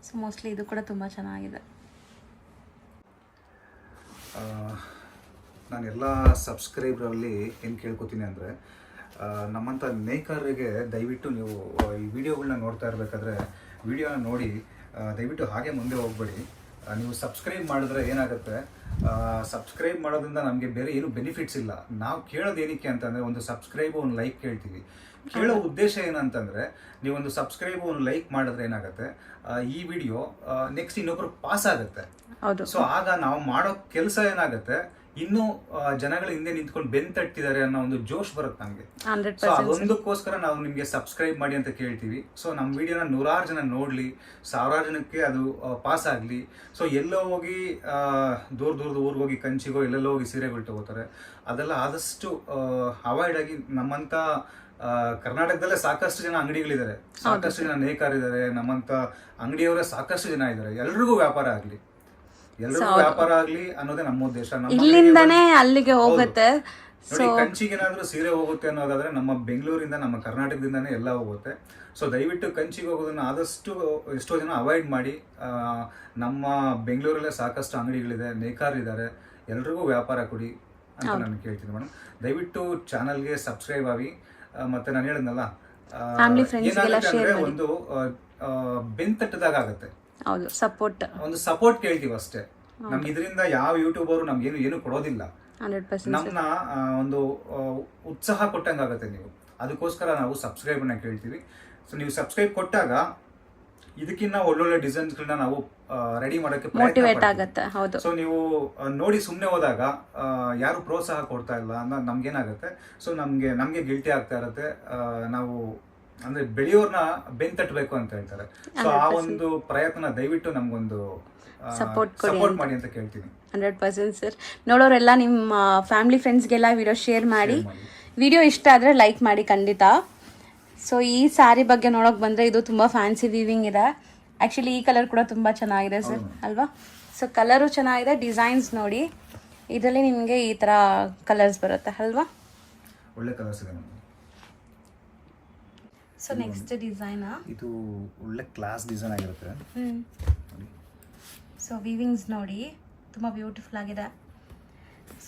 ಸೊ ಮೋಸ್ಟ್ಲಿ ಇದು ಕೂಡ ತುಂಬ ಚೆನ್ನಾಗಿದೆ. ನಾನೆಲ್ಲ ಸಬ್ಸ್ಕ್ರೈಬರಲ್ಲಿ ಏನು ಕೇಳ್ಕೊತೀನಿ ಅಂದರೆ, ನಮ್ಮಂಥ ನೇಕಾರರಿಗೆ ದಯವಿಟ್ಟು ನೀವು ಈ ವಿಡಿಯೋಗಳನ್ನ ನೋಡ್ತಾ ಇರಬೇಕಾದ್ರೆ ವಿಡಿಯೋನ ನೋಡಿ ದಯವಿಟ್ಟು ಹಾಗೆ ಮುಂದೆ ಹೋಗ್ಬೇಡಿ. ನೀವು ಸಬ್ಸ್ಕ್ರೈಬ್ ಮಾಡಿದ್ರೆ ಏನಾಗುತ್ತೆ, ಸಬ್ಸ್ಕ್ರೈಬ್ ಮಾಡೋದ್ರಿಂದ ನಮಗೆ ಬೇರೆ ಏನು ಬೆನಿಫಿಟ್ಸ್ ಇಲ್ಲ. ನಾವು ಕೇಳೋದು ಏನಕ್ಕೆ ಅಂತಂದರೆ, ಒಂದು ಸಬ್ಸ್ಕ್ರೈಬ್ ಒಂದು ಲೈಕ್ ಕೇಳ್ತೀವಿ. ಕೇಳೋ ಉದ್ದೇಶ ಏನಂತಂದರೆ, ನೀವೊಂದು ಸಬ್ಸ್ಕ್ರೈಬ್ ಒಂದು ಲೈಕ್ ಮಾಡಿದ್ರೆ ಏನಾಗುತ್ತೆ, ಈ ವಿಡಿಯೋ ನೆಕ್ಸ್ಟ್ ಇನ್ನೊಬ್ರು ಪಾಸ್ ಆಗುತ್ತೆ. ಸೊ ಆಗ ನಾವು ಮಾಡೋ ಕೆಲಸ ಏನಾಗುತ್ತೆ, ಇನ್ನೂ ಜನಗಳ ಹಿಂದೆ ನಿಂತ್ಕೊಂಡು ಬೆನ್ ತಟ್ಟಿದ್ದಾರೆ ಅನ್ನೋ ಒಂದು ಜೋಶ್ ಬರುತ್ತೆ ನಮಗೆ. ಸೊ ಅದೊಂದಕ್ಕೋಸ್ಕರ ನಾವು ನಿಮಗೆ ಸಬ್ಸ್ಕ್ರೈಬ್ ಮಾಡಿ ಅಂತ ಕೇಳ್ತೀವಿ. ಸೊ ನಮ್ಮ ವಿಡಿಯೋನ 100 ಜನ ನೋಡ್ಲಿ, 1000 ಜನಕ್ಕೆ ಅದು ಪಾಸ್ ಆಗಲಿ. ಸೊ ಎಲ್ಲೋ ಹೋಗಿ ದೂರದ ಊರಿಗೆ ಹೋಗಿ ಕಂಚಿಗೋ ಎಲ್ಲೆಲ್ಲೋ ಹೋಗಿ ಸೀರೆಗಳು ತಗೋತಾರೆ. ಅದೆಲ್ಲ ಆದಷ್ಟು ಅವಾಯ್ಡ್ ಆಗಿ, ನಮ್ಮಂತ ಕರ್ನಾಟಕದಲ್ಲೇ ಸಾಕಷ್ಟು ಜನ ಅಂಗಡಿಗಳಿದ್ದಾರೆ, ಸಾಕಷ್ಟು ಜನ ನೇಕಾರಿದ್ದಾರೆ, ನಮ್ಮಂತ ಅಂಗಡಿಯವರೇ ಸಾಕಷ್ಟು ಜನ ಇದ್ದಾರೆ. ಎಲ್ರಿಗೂ ವ್ಯಾಪಾರ ಆಗಲಿ, ಎಲ್ಲರಿಗೂ ವ್ಯಾಪಾರ ಆಗ್ಲಿ ಅನ್ನೋದೇ ನಮ್ಮ ಉದ್ದೇಶ. ಇಲ್ಲಿಂದಾನೇ ಅಲ್ಲಿಗೆ ಹೋಗುತ್ತೆ. ನೋಡಿ, ಕಂಚಿಗೆ ಏನಾದ್ರೂ ಸೀರೆ ಹೋಗುತ್ತೆ ಅನ್ನೋದಾದ್ರೆ ನಮ್ಮ ಬೆಂಗಳೂರಿಂದ, ನಮ್ಮ ಕರ್ನಾಟಕದಿಂದಾನೇ ಎಲ್ಲ ಹೋಗುತ್ತೆ. ಸೊ ದಯವಿಟ್ಟು ಕಂಚಿಗೆ ಹೋಗೋದನ್ನ ಆದಷ್ಟು ಎಷ್ಟೋ ಜನ ಅವಾಯ್ಡ್ ಮಾಡಿ. ನಮ್ಮ ಬೆಂಗಳೂರಲ್ಲೇ ಸಾಕಷ್ಟು ಅಂಗಡಿಗಳಿದೆ, ನೇಕಾರಿದ್ದಾರೆ, ಎಲ್ರಿಗೂ ವ್ಯಾಪಾರ ಕೊಡಿ. ಅಂತ ನಾನು ಕೇಳ್ತೀನಿ ಮೇಡಮ್. ದಯವಿಟ್ಟು ಚಾನಲ್ಗೆ ಸಬ್ಸ್ಕ್ರೈಬ್ ಆಗಿ. ಮತ್ತೆ ನಾನು ಹೇಳಿದ್ನಲ್ಲ, ಏನಾಗುತ್ತೆ ಒಂದು ಬೆಂತಟ್ಟದಾಗ ಆಗುತ್ತೆ. ಹೌದು, ಸಪೋರ್ಟ್, ಒಂದು ಸಪೋರ್ಟ್ ಕೇಳ್ತೀವಿ ಅಷ್ಟೇ. ನಮ್ಗೆ ಇದರಿಂದ ಯಾವ ಯೂಟ್ಯೂಬರು ನಮ್ಗೇನು ಏನು ಕೊಡೋದಿಲ್ಲ. 100% ನಮ್ಮನ್ನ ಒಂದು ಉತ್ಸಾಹ ಕೊಟ್ಟಂಗಾಗುತ್ತೆ ನೀವು. ಅದಕ್ಕೋಸ್ಕರ ನಾವು ಸಬ್ಸ್ಕ್ರೈಬ್ನ ಕೇಳ್ತೀವಿ. ಸೊ ನೀವು ಸಬ್ಸ್ಕ್ರೈಬ್ ಕೊಟ್ಟಾಗ ಇದಕ್ಕಿಂತ ಒಳ್ಳೊಳ್ಳೆ ಡಿಸೈನ್ಸ್ಗಳನ್ನ ನಾವು ರೆಡಿ ಮಾಡೋಕ್ಕೆ ಮೋಟಿವೇಟ್ ಆಗುತ್ತೆ. ಹೌದು. ಸೊ ನೀವು ನೋಡಿ ಸುಮ್ಮನೆ ಹೋದಾಗ ಯಾರು ಪ್ರೋತ್ಸಾಹ ಕೊಡ್ತಾ ಇಲ್ಲ ಅನ್ನೋದು ನಮ್ಗೇನಾಗುತ್ತೆ, ಸೊ ನಮಗೆ ಗಿಲ್ಟಿ ಆಗ್ತಾ ಇರುತ್ತೆ. ನಾವು ಅಂದ್ರೆ ಬೆಳೆಯೋರ್ನ ಬೆಂತಟ್ಟಬೇಕು ಅಂತ ಹೇಳ್ತಾರೆ. ಸೊ ಆ ಒಂದು ಪ್ರಯತ್ನ ದಯವಿಟ್ಟು ನಮ್ಗೊಂದು ಸಪೋರ್ಟ್ ಮಾಡಿ ಅಂತ ಕೇಳ್ತೀನಿ. 100% ಸರ್. ನೋಡೋರೆಲ್ಲ ನಿಮ್ಮ ಫ್ಯಾಮಿಲಿ ಫ್ರೆಂಡ್ಸ್ಗೆಲ್ಲ ವಿಡಿಯೋ ಶೇರ್ ಮಾಡಿ. ವಿಡಿಯೋ ಇಷ್ಟ ಆದರೆ ಲೈಕ್ ಮಾಡಿ ಖಂಡಿತ. ಸೊ ಈ ಸ್ಯಾರಿ ಬಗ್ಗೆ ನೋಡೋಕೆ ಬಂದರೆ ಇದು ತುಂಬ ಫ್ಯಾನ್ಸಿ ವೀವಿಂಗ್ ಇದೆ. ಆ್ಯಕ್ಚುಲಿ ಈ ಕಲರ್ ಕೂಡ ತುಂಬ ಚೆನ್ನಾಗಿದೆ ಸರ್, ಅಲ್ವಾ? ಸೊ ಕಲರು ಚೆನ್ನಾಗಿದೆ. ಡಿಸೈನ್ಸ್ ನೋಡಿ, ಇದರಲ್ಲಿ ನಿಮಗೆ ಈ ಥರ ಕಲರ್ಸ್ ಬರುತ್ತೆ ಅಲ್ವಾ? ಒಳ್ಳೆ ಕಲರ್ಸ್ ಇದೆ. ಸೊ ನೆಕ್ಸ್ಟ್ ಡಿಸೈನ್ ಇದು ಒಳ್ಳೆ ಕ್ಲಾಸ್ ಡಿಸೈನ್ ಆಗಿರುತ್ತೆ. ಸೊ ವೀವಿಂಗ್ಸ್ ನೋಡಿ, ತುಂಬ ಬ್ಯೂಟಿಫುಲ್ ಆಗಿದೆ.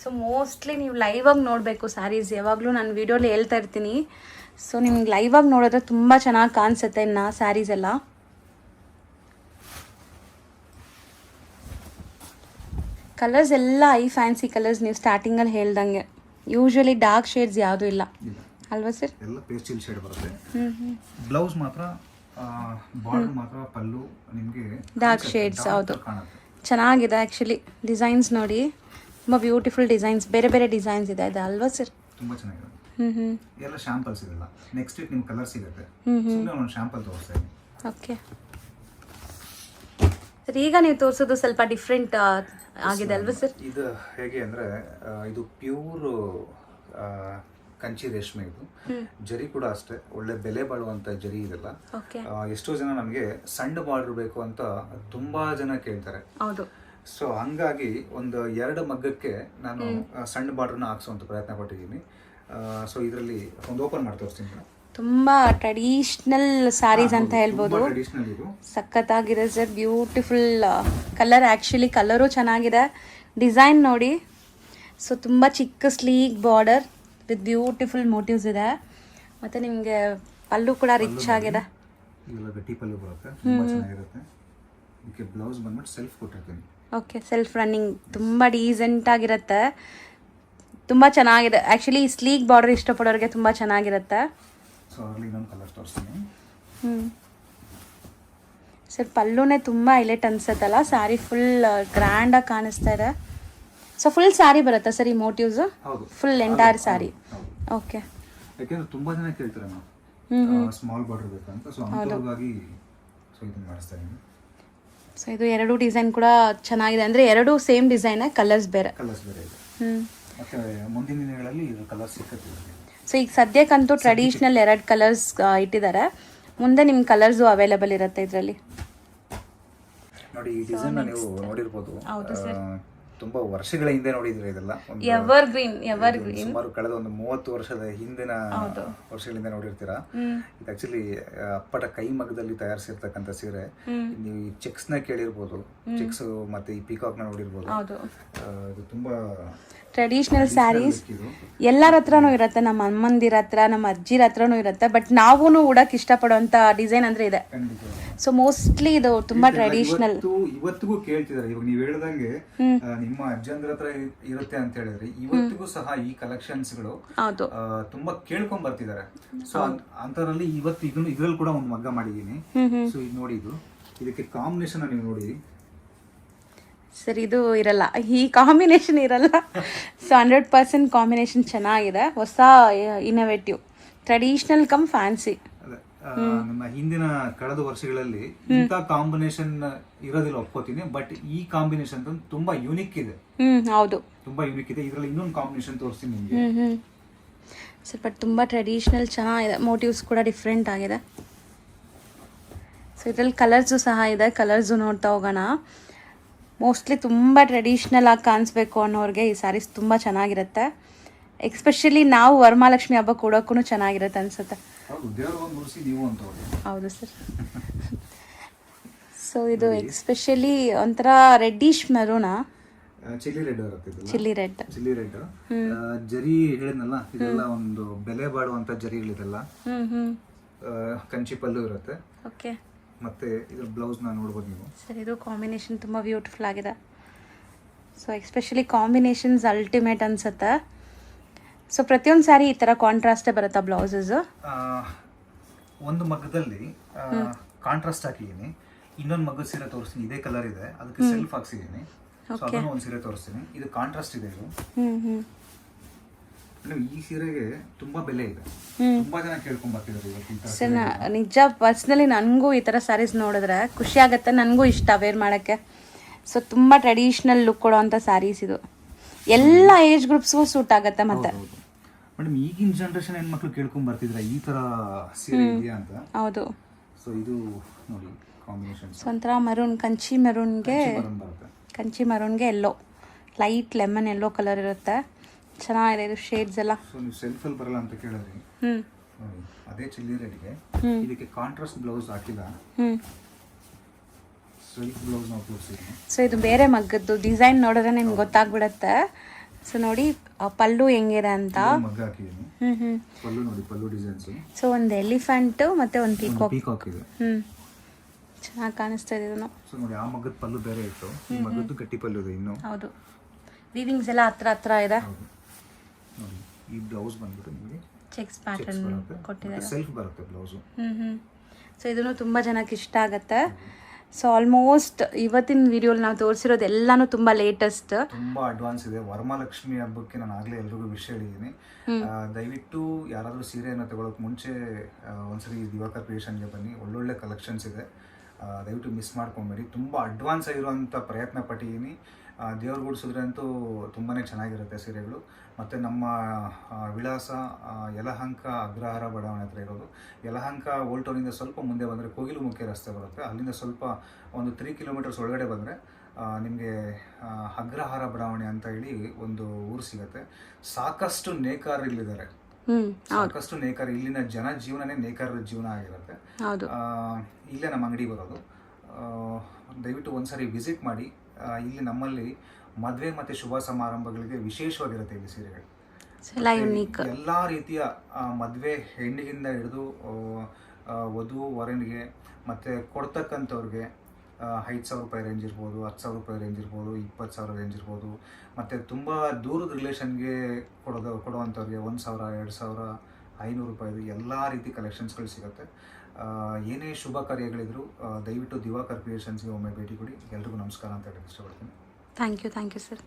ಸೊ ಮೋಸ್ಟ್ಲಿ ನೀವು ಲೈವ್ ಆಗಿ ನೋಡಬೇಕು ಸ್ಯಾರೀಸ್. ಯಾವಾಗಲೂ ನಾನು ವಿಡಿಯೋಲಿ ಹೇಳ್ತಾ ಇರ್ತೀನಿ. ಸೊ ನಿಮ್ಗೆ ಲೈವ್ ಆಗಿ ನೋಡಿದ್ರೆ ತುಂಬ ಚೆನ್ನಾಗಿ ಕಾಣಿಸುತ್ತೆ ಇನ್ನು ಸ್ಯಾರೀಸ್ ಎಲ್ಲ. ಕಲರ್ಸ್ ಎಲ್ಲ ಐ ಫ್ಯಾನ್ಸಿ ಕಲರ್ಸ್. ನೀವು ಸ್ಟಾರ್ಟಿಂಗಲ್ಲಿ ಹೇಳ್ದಂಗೆ ಯೂಶ್ವಲಿ ಡಾರ್ಕ್ ಶೇಡ್ಸ್ ಯಾವುದೂ ಇಲ್ಲ ಅಲ್ವಾ ಸರ್? ಎಲ್ಲ ಪೇಸ್ಟಲ್ ಶೇಡ್ ಬರುತ್ತೆ. ಬ್ಲೌಸ್ ಮಾತ್ರ, ಬಾರ್ಡರ್ ಮಾತ್ರ, ಪಲ್ಲು ನಿಮಗೆ ಡಾರ್ಕ್ ಶೇಡ್ಸ್. ಹೌದು, ಚೆನ್ನಾಗಿದೆ. ಆ್ಯಕ್ಚುಲಿ ಡಿಸೈನ್ಸ್ ನೋಡಿ, ತುಂಬ ಬ್ಯೂಟಿಫುಲ್ ಡಿಸೈನ್ಸ್, ಬೇರೆ ಬೇರೆ ಡಿಸೈನ್ಸ್ ಇದೆ ಅದು ಅಲ್ವಾ ಸರ್? ತುಂಬ ಚೆನ್ನಾಗಿದೆ. ಎಲ್ಲ ಶಾಂಪಲ್ಸ್ ಇದೆಲ್ಲ. ನೆಕ್ಸ್ಟ್ ವೀಕ್ ನಿಮ್ಗೆ ಕಲರ್ ಸಿಗುತ್ತೆ. ಸುಮ್ಮನೆ ಒಂದು ಶಾಂಪಲ್ ತೋರಿಸ್ತಾ ಇದ್ದೀನಿ. ಓಕೆ ಸರ್, ಈಗ ನೀವು ತೋರಿಸೋದು ಸ್ವಲ್ಪ ಡಿಫ್ರೆಂಟ್ ಆಗಿದೆ ಅಲ್ವಾ ಸರ್? ಇದು ಹೇಗೆ ಅಂದರೆ, ಇದು ಪ್ಯೂರ್ ಕಂಚಿ ರೇಷ್ಮೆ. ಇದು ಜರಿ ಕೂಡ ಅಷ್ಟೇ ಒಳ್ಳೆ ಬೆಲೆ ಬಾಳುವಂಥ ಜರಿ ಇದೆಲ್ಲ. ಎಷ್ಟೋ ಜನ ನಮಗೆ ಸಣ್ಣ ಬಾರ್ಡರ್ ಬೇಕು ಅಂತ ತುಂಬಾ ಜನ ಕೇಳ್ತಾರೆ. ಹೌದು. ಸೊ ಹಂಗಾಗಿ ಒಂದು 2 ಮಗ್ಗಕ್ಕೆ ನಾನು ಸಣ್ಣ ಬಾರ್ಡರ್ನ ಹಾಕ್ಸೋಂಥ ಪ್ರಯತ್ನ ಪಟ್ಟಿದ್ದೀನಿ. ಸೊ ಇದರಲ್ಲಿ ಒಂದು ಓಪನ್ ಮಾಡಿ ತೋರಿಸ್ತೀನಿ. ತುಂಬಾ ಟ್ರೆಡಿಷನಲ್ ಸ್ಯಾರೀಸ್ ಅಂತ ಹೇಳ್ಬೋದು. ಟ್ರೆಡಿಷನಲ್ ಇದು ಸಖತ್ತಾಗಿದೆ sir. Beautiful colour. Actually colour ಚೆನ್ನಾಗಿದೆ. ಡಿಸೈನ್ ನೋಡಿ. ಸೊ ತುಂಬ ಚಿಕ್ಕ sleek border with beautiful motives ಇದೆ. ಮತ್ತು ನಿಮಗೆ ಪಲ್ಲು ಕೂಡ ರಿಚ್ ಆಗಿದೆ. ಗಟ್ಟಿ ಪಲ್ಲು ಬರುತ್ತೆ, ತುಂಬ ಚೆನ್ನಾಗಿರುತ್ತೆ. ಇದಕ್ಕೆ ಬ್ಲೌಸ್ ಬಂದ್ಬಿಟ್ಟು ಸೆಲ್ಫ್ ಕೊಟ್ಟಿರ್ತೀನಿ. Okay, self running. ತುಂಬ ಡೀಸೆಂಟ್ ಆಗಿರುತ್ತೆ, ತುಂಬ ಚೆನ್ನಾಗಿದೆ. ಆ್ಯಕ್ಚುಲಿ ಸ್ಲೀಕ್ ಬಾರ್ಡರ್ ಇಷ್ಟಪಡೋರಿಗೆ ತುಂಬ ಚೆನ್ನಾಗಿರುತ್ತೆ. ಸೊ ಅದರಲ್ಲಿ ಇನ್ನೊಂದು ಕಲರ್ ತೋರಿಸ್ತೀನಿ. ಸರ್ ಪಲ್ಲುನೇ ತುಂಬ ಹೈಲೈಟ್ ಅನ್ಸುತ್ತಲ್ಲ. ಸ್ಯಾರಿ ಫುಲ್ ಗ್ರ್ಯಾಂಡಾಗಿ ಕಾಣಿಸ್ತಾ ಇದೆ. ಸೊ ಫುಲ್ ಸ್ಯಾರಿ ಬರುತ್ತಾ ಸರ್ ಈ ಮೋಟಿವ್ಸ್? ಹೌದು, ಫುಲ್ ಎಂಟೈರ್ ಸ್ಯಾರಿ. ಓಕೆ. ಯಾಕೆಂದ್ರೆ ತುಂಬಾ ಜನ ಕೇಳ್ತಾರೆ ನಾವು ಸ್ಮಾಲ್ ಬಾರ್ಡರ್ ಬೇಕಂತ. ಸೊ ಅಂಥವ್ರಿಗಾಗಿ ಸೊ ಇದನ್ನ ಮಾಡಿಸ್ತಾ ಇದ್ದೀನಿ. ಸೊ ಇದು 2 ಡಿಸೈನ್ ಕೂಡ ಚೆನ್ನಾಗಿದೆ. ಅಂದರೆ 2 ಸೇಮ್ ಡಿಸೈನ್, ಕಲರ್ಸ್ ಬೇರೆ ಇದೆ. ಮತ್ತೆ ಮುಂದಿನ ದಿನಗಳಲ್ಲಿ ಇದು ಕಲರ್ ಸಿಕ್ಕುತ್ತೆ. ಸೊ ಈಗ ಸದ್ಯಕ್ಕಂತೂ ಟ್ರೆಡಿಷನಲ್ 2 ಕಲರ್ಸ್ ಇಟ್ಟಿದ್ದಾರೆ. ಮುಂದೆ ನಿಮ್ಮ ಕಲರ್ಸು ಅವೈಲೇಬಲ್ ಇರುತ್ತೆ ಇದರಲ್ಲಿ. ನೋಡಿ ಈ ಡಿಸೈನ್ ನೀವು ನೋಡಿರ್ಬೋದು. ತುಂಬಾ ವರ್ಷಗಳ ಹಿಂದೆ ನೋಡಿದ್ರೆ ಇದೆಲ್ಲ ಎವರ್ ಗ್ರೀನ್ ಸುಮಾರು ಕಳೆದ ಒಂದು 30 ವರ್ಷದ ಹಿಂದಿನ ವರ್ಷಗಳಿಂದ ನೋಡಿರ್ತೀರಾ. ಇದು ಆಕ್ಚುಲಿ ಅಪ್ಪಟ ಕೈ ಮಗ್ಗದಲ್ಲಿ ತಯಾರಿಸಿರ್ತಕ್ಕಂಥ ಸೀರೆ. ನೀವು ಈ ಚೆಕ್ಸ್ ನ ಕೇಳಿರ್ಬೋದು, ಚೆಕ್ಸ್ ಮತ್ತೆ ಈ ಪೀಕಾಕ್ ನ ನೋಡಿರ್ಬೋದು. ಇದು ತುಂಬಾ ಟ್ರೆಡಿಷನಲ್ ಸ್ಯಾರೀಸ್ ಎಲ್ಲರ ಹತ್ರನೂ ಇರುತ್ತೆ. ನಮ್ಮ ಅಮ್ಮಂದಿರ ಹತ್ರ, ನಮ್ಮ ಅಜ್ಜಿರ ಹತ್ರನೂ ಇರುತ್ತೆ. ಬಟ್ ನಾವೂ ಉಡಕ್ಕೆ ಇಷ್ಟಪಡುವಂಥ ಡಿಸೈನ್ ಅಂದರೆ ಇದೆ. ಸೊ ಮೋಸ್ಟ್ಲಿ ಇದು ತುಂಬಾ ಟ್ರೆಡಿಷನಲ್. ಇವತ್ತಿಗೂ ಕೇಳ್ತಿದ್ದಾರೆ. ಇವಾಗ ನೀವು ಹೇಳ್ದಂಗೆ ನಿಮ್ಮ ಅಜ್ಜಂದ್ರ ಹತ್ರ ಇರುತ್ತೆ ಅಂತ ಹೇಳಿದ್ರೆ ಇವತ್ತಿಗೂ ಸಹ ಈ ಕಲೆಕ್ಷನ್ಸ್ಗಳು ತುಂಬಾ ಕೇಳ್ಕೊಂಡ್ ಬರ್ತಿದ್ದಾರೆ. ಸೊ ಅಂತರಲ್ಲಿ ಇವತ್ತು ಇದ್ರಲ್ಲಿ ಕೂಡ ಒಂದು ಮಗ್ಗ ಮಾಡಿದೀನಿ. ಸೊ ಇದು ನೋಡಿ, ಇದಕ್ಕೆ ಕಾಂಬಿನೇಷನ್ ನೀವು ನೋಡಿ ಸರ್. ಇದು ಇರಲ್ಲ, ಈ ಕಾಂಬಿನೇಷನ್ ಇರಲ್ಲ. ಸೊ 100% ಕಾಂಬಿನೇಷನ್ ಚೆನ್ನಾಗಿದೆ. ಹೊಸ ಇನೋವೇಟಿವ್, ಟ್ರೆಡಿಷನಲ್ ಕಮ್ ಫ್ಯಾನ್ಸಿ. ನಮ್ಮ ಹಿಂದಿನ ಕಳೆದ ವರ್ಷಗಳಲ್ಲಿ ಇಂಥ ಕಾಂಬಿನೇಷನ್ ಇರೋದಿಲ್ಲ, ಒಪ್ಕೋತೀನಿ. ಬಟ್ ಈ ಕಾಂಬಿನೇಷನ್ ತುಂಬಾ ಯೂನಿಕ್ ಇದೆ. ಹೌದು, ತುಂಬಾ ಯೂನಿಕ್ ಇದೆ. ಇದರಲ್ಲಿ ಇನ್ನೊಂದು ಕಾಂಬಿನೇಷನ್ ತೋರಿಸ್ತೀನಿ ನಿಮಗೆ. ಸ್ವಲ್ಪ ತುಂಬಾ ಟ್ರೆಡಿಷನಲ್ ಚೆನ್ನಾಗಿದೆ. ಮೋಟಿವ್ಸ್ ಕೂಡ ಡಿಫ್ರೆಂಟ್ ಆಗಿದೆ. ಸೊ ಇದರಲ್ಲಿ ಕಲರ್ಸು ಸಹ ಇದೆ. ಕಲರ್ಸು ನೋಡ್ತಾ ಹೋಗೋಣ. ಮೋಸ್ಟ್ಲಿ ತುಂಬ ಟ್ರೆಡಿಷ್ನಲ್ ಆಗಿ ಕಾಣಿಸ್ಬೇಕು ಅನ್ನೋರಿಗೆ ಈ ಸ್ಯಾರೀಸ್ ತುಂಬ ಚೆನ್ನಾಗಿರುತ್ತೆ. ಎಕ್ಸ್ಪೆಷಲಿ ನಾವು ವರಮಹಾಲಕ್ಷ್ಮಿ ಹಬ್ಬ ಕೊಡೋಕ್ಕೂ ಚೆನ್ನಾಗಿರುತ್ತೆ ಅನ್ಸುತ್ತೆ. ಹೌದು ಸರ್. ಸೊ ಇದು ಎಕ್ಸ್ಪೆಷಲಿ ಒಂಥರ ರೆಡ್ಡಿಶ್ ಮೆರೂನಾ? ಚಿಲ್ಲಿ ರೆಡ್ ಬರುತ್ತೆ ಇದೆಲ್ಲ. Chilli red. ಚಿಲ್ಲಿ ರೆಡ್ ಜರಿ ಹೇಳಿದ್ನಲ್ಲ, ಇದೆಲ್ಲ ಒಂದು ಬೆಲೆ ಬಾಳುವಂತ ಜರಿಗಳಿದೆಲ್ಲ. ಕಂಚಿ ಪಲ್ಲು ಇರುತ್ತೆ. ಓಕೆ. ಮತ್ತೆ ಇದ್ರ ಬ್ಲೌಸ್ನ ನೋಡ್ಬೋದು ನೀವು. ಸರ್, ಇದು ಕಾಂಬಿನೇಷನ್ ತುಂಬ ಬ್ಯೂಟಿಫುಲ್ ಆಗಿದೆ. ಸೊ ಎಸ್ಪೆಷಲಿ ಕಾಂಬಿನೇಷನ್ಸ್ ಅಲ್ಟಿಮೇಟ್ ಅನ್ಸುತ್ತೆ. ಸೊ ಪ್ರತಿಯೊಂದು ಸ್ಯಾರಿ ಈ ಥರ ಕಾಂಟ್ರಾಸ್ಟೇ ಬರುತ್ತಾ ಬ್ಲೌಸಸ್? ಒಂದು ಮಗ್ಗದಲ್ಲಿ ಕಾಂಟ್ರಾಸ್ಟ್ ಹಾಕಿದ್ದೀನಿ, ಇನ್ನೊಂದು ಮಗ್ಗದ ಸೀರೆ ತೋರಿಸ್ತೀನಿ. ಇದೇ ಕಲರ್ ಇದೆ, ಅದಕ್ಕೆ ಸೆಲ್ಫ್ ಹಾಕ್ಸಿದ್ದೀನಿ. ಸೊ ಅದನ್ನು ಒಂದು ಸೀರೆ ತೋರಿಸ್ತೀನಿ. ಇದು ಕಾಂಟ್ರಾಸ್ಟ್ ಇದೆ. ಇದು ಈ ಸೀರೆಗೆ ತುಂಬಾ ಬೆಲೆ ಇದೆ, ತುಂಬಾ ಜನ ಕೇಳ್ಕೊಂಡ್ ಬರ್ತಿದ್ದಾರೆ. ಸರ್, ನಿಜ ಪರ್ಸ್ನಲಿ ನನಗೂ ಈ ಥರ ಸ್ಯಾರೀಸ್ ನೋಡಿದ್ರೆ ಖುಷಿ ಆಗುತ್ತೆ. ನನಗೂ ಇಷ್ಟ ವೇರ್ ಮಾಡೋಕ್ಕೆ. ಸೊ ತುಂಬ ಟ್ರೆಡಿಷ್ನಲ್ ಲುಕ್ ಕೊಡೋವಂಥ ಸ್ಯಾರೀಸ್ ಇದು. ಎಲ್ಲ ಏಜ್ ಗ್ರೂಪ್ಸ್ಗೂ ಸೂಟ್ ಆಗುತ್ತೆ. ಮತ್ತೆ ಮೇಡಮ್, ಈಗಿನ ಜನರೇಷನ್ ಹೆಣ್ಮಕ್ಳು ಕೇಳ್ಕೊಂಡ್ ಬರ್ತಿದ್ರೆ ಈ ತರ ಸೀರೆ ಇದೆಯಾ ಅಂತ. ಹೌದು. ಸೊ ಇದು ನೋಡಿ ಕಾಂಬಿನೇಷನ್. ಸೊ ಒಂಥರ ಮರೂನ್, ಕಂಚಿ ಮರೂನ್ಗೆ ಎಲ್ಲೋ, ಲೈಟ್ ಲೆಮನ್ ಎಲ್ಲೋ ಕಲರ್ ಇರುತ್ತೆ. ಚೆನ್ನಾಗಿದೆ ಇದು ಶೇಡ್ಸ್ ಎಲ್ಲ. ಸೊ ನೀವು ಸೆಲ್ಫಲ್ಲಿ ಬರಲ್ಲ ಅಂತ ಕೇಳಿದ್ರಿ. ನೋಡಿ, ಅದೇ ಚಿಲ್ಲಿ ರೆಡ್ಗೆ ಇದಕ್ಕೆ ಕಾಂಟ್ರಾಸ್ಟ್ ಬ್ಲೌಸ್ ಹಾಕಿಲ್ಲ, ಸೆಲ್ಫ್ ಬ್ಲೌಸ್ ನಾವು ತೋರಿಸಿದ್ವಿ. ಸೊ ಇದು ಬೇರೆ ಮಗ್ಗದ್ದು ಡಿಸೈನ್ ನೋಡಿದ್ರೆ ನಿಮ್ಗೆ ಗೊತ್ತಾಗ್ಬಿಡುತ್ತೆ. ಸೊ ನೋಡಿ ಪಲ್ಲು ಹೆಂಗಿದೆ ಅಂತ. ಮಗ್ಗ ಹಾಕಿದ್ದೀನಿ. ಪಲ್ಲು ನೋಡಿ, ಪಲ್ಲು ಡಿಸೈನ್ಸ್. ಸೊ ಒಂದು ಎಲಿಫೆಂಟ್ ಮತ್ತೆ ಒಂದು ಪೀಕಾಕ್ ಇದೆ. ಚೆನ್ನಾಗಿ ಕಾಣಿಸ್ತಾ ಇದೆ ಇದನ್ನು. ಸೊ ನೋಡಿ, ಆ ಮಗ್ಗದ ಪಲ್ಲು ಬೇರೆ ಇತ್ತು, ಈ ಮಗ್ಗದ್ದು ಗಟ್ಟಿ ಪಲ್ಲು ಇದೆ ಇನ್ನು. ಹೌದು, ವೀವಿಂಗ್ಸ್ ಎಲ್ಲ ಹತ್ರ ಇದೆ. ನೋಡಿ, ಈ ಬ್ಲೌಸ್ ಬಂದ್ಬಿಟ್ಟು ನಿಮಗೆ ಚೆಕ್ಸ್ ಪ್ಯಾಟರ್ನ್ ಕೊಟ್ಟಿದ್ದಾರೆ. ಸೆಲ್ಫ್ ಬರುತ್ತೆ ಬ್ಲೌಸು. ಸೊ ಇದನ್ನು ತುಂಬ ಜನಕ್ಕೆ ಇಷ್ಟ ಆಗುತ್ತೆ. ಸೊ ಆಲ್ಮೋಸ್ಟ್ ಇವತ್ತಿನ ವಿಡಿಯೋಲಿ ನಾವು ತೋರಿಸಿರೋದು ಎಲ್ಲಾನು ತುಂಬ ಲೇಟೆಸ್ಟ್, ತುಂಬ ಅಡ್ವಾನ್ಸ್ ಇದೆ. ವರಮಹಾಲಕ್ಷ್ಮಿ ಹಬ್ಬಕ್ಕೆ ನಾನು ಆಗಲೇ ಎಲ್ರಿಗೂ ವಿಷಯ ಹೇಳಿದ್ದೀನಿ. ದಯವಿಟ್ಟು ಯಾರಾದರೂ ಸೀರೆಯನ್ನು ತಗೊಳ್ಳೋಕೆ ಮುಂಚೆ ಒಂದ್ಸರಿ ದಿವಾಕರ್ ಕ್ರಿಯೇಷನ್ಗೆ ಬನ್ನಿ, ಒಳ್ಳೊಳ್ಳೆ ಕಲೆಕ್ಷನ್ಸ್ ಇದೆ. ದಯವಿಟ್ಟು ಮಿಸ್ ಮಾಡ್ಕೊಬೇಡಿ. ತುಂಬ ಅಡ್ವಾನ್ಸ್ ಆಗಿರುವಂಥ ಪ್ರಯತ್ನ ಪಟ್ಟಿದ್ದೀನಿ. ದೇವ್ರ ಗುಡಿಸಿದ್ರೆ ಅಂತೂ ತುಂಬಾ ಚೆನ್ನಾಗಿರುತ್ತೆ ಸೀರೆಗಳು. ಮತ್ತು ನಮ್ಮ ವಿಳಾಸ ಯಲಹಂಕ ಅಗ್ರಹಾರ ಬಡಾವಣೆ ಹತ್ರ ಇರೋದು. ಯಲಹಂಕ ಓಲ್ಡ್ ಟೌನಿಂದ ಸ್ವಲ್ಪ ಮುಂದೆ ಬಂದರೆ ಕೋಗಿಲು ಮುಖ್ಯ ರಸ್ತೆ ಬರುತ್ತೆ. ಅಲ್ಲಿಂದ ಸ್ವಲ್ಪ ಒಂದು 3 ಕಿಲೋಮೀಟರ್ಸ್ ಒಳಗಡೆ ಬಂದರೆ ನಿಮಗೆ ಅಗ್ರಹಾರ ಬಡಾವಣೆ ಅಂತ ಹೇಳಿ ಒಂದು ಊರು ಸಿಗುತ್ತೆ. ಸಾಕಷ್ಟು ನೇಕಾರರು ಇಲ್ಲಿದ್ದಾರೆ, ಸಾಕಷ್ಟು ನೇಕಾರ. ಇಲ್ಲಿನ ಜನ ಜೀವನನೇ ನೇಕಾರರ ಜೀವನ ಆಗಿರುತ್ತೆ. ಇಲ್ಲೇ ನಮ್ಮ ಅಂಗಡಿ ಬರೋದು. ದಯವಿಟ್ಟು ಒಂದ್ಸರಿ ವಿಸಿಟ್ ಮಾಡಿ. ಇಲ್ಲಿ ನಮ್ಮಲ್ಲಿ ಮದುವೆ ಮತ್ತು ಶುಭ ಸಮಾರಂಭಗಳಿಗೆ ವಿಶೇಷವಾಗಿರುತ್ತೆ ಇಲ್ಲಿ ಸೀರೆಗಳು. ಎಲ್ಲ ರೀತಿಯ ಮದುವೆ ಹೆಣ್ಣಿಗಿಂದ ಹಿಡಿದು ವಧು ವರನಿಗೆ ಮತ್ತು ಕೊಡ್ತಕ್ಕಂಥವ್ರಿಗೆ 5,000 ರೂಪಾಯಿ ರೇಂಜ್ ಇರ್ಬೋದು, 10,000 ರೂಪಾಯಿ ರೇಂಜ್ ಇರ್ಬೋದು, 20,000 ರೇಂಜ್ ಇರ್ಬೋದು. ಮತ್ತು ತುಂಬ ದೂರದ ರಿಲೇಷನ್ಗೆ ಕೊಡುವಂಥವ್ರಿಗೆ 1,000, 2,000, 500 ರೂಪಾಯಿದು ಎಲ್ಲ ರೀತಿ ಕಲೆಕ್ಷನ್ಸ್ಗಳು ಸಿಗುತ್ತೆ. ಏನೇ ಶುಭ ಕಾರ್ಯಗಳಿದ್ರು ದಯವಿಟ್ಟು ದಿವಾಕರ್ ಕ್ರಿಯೇಷನ್ಸ್ಗೆ ಒಮ್ಮೆ ಭೇಟಿ ಕೊಡಿ. ಎಲ್ರಿಗೂ ನಮಸ್ಕಾರ ಅಂತ ಹೇಳಕ್ಕೆ ಇಷ್ಟಪಡ್ತೀನಿ. Thank you sir.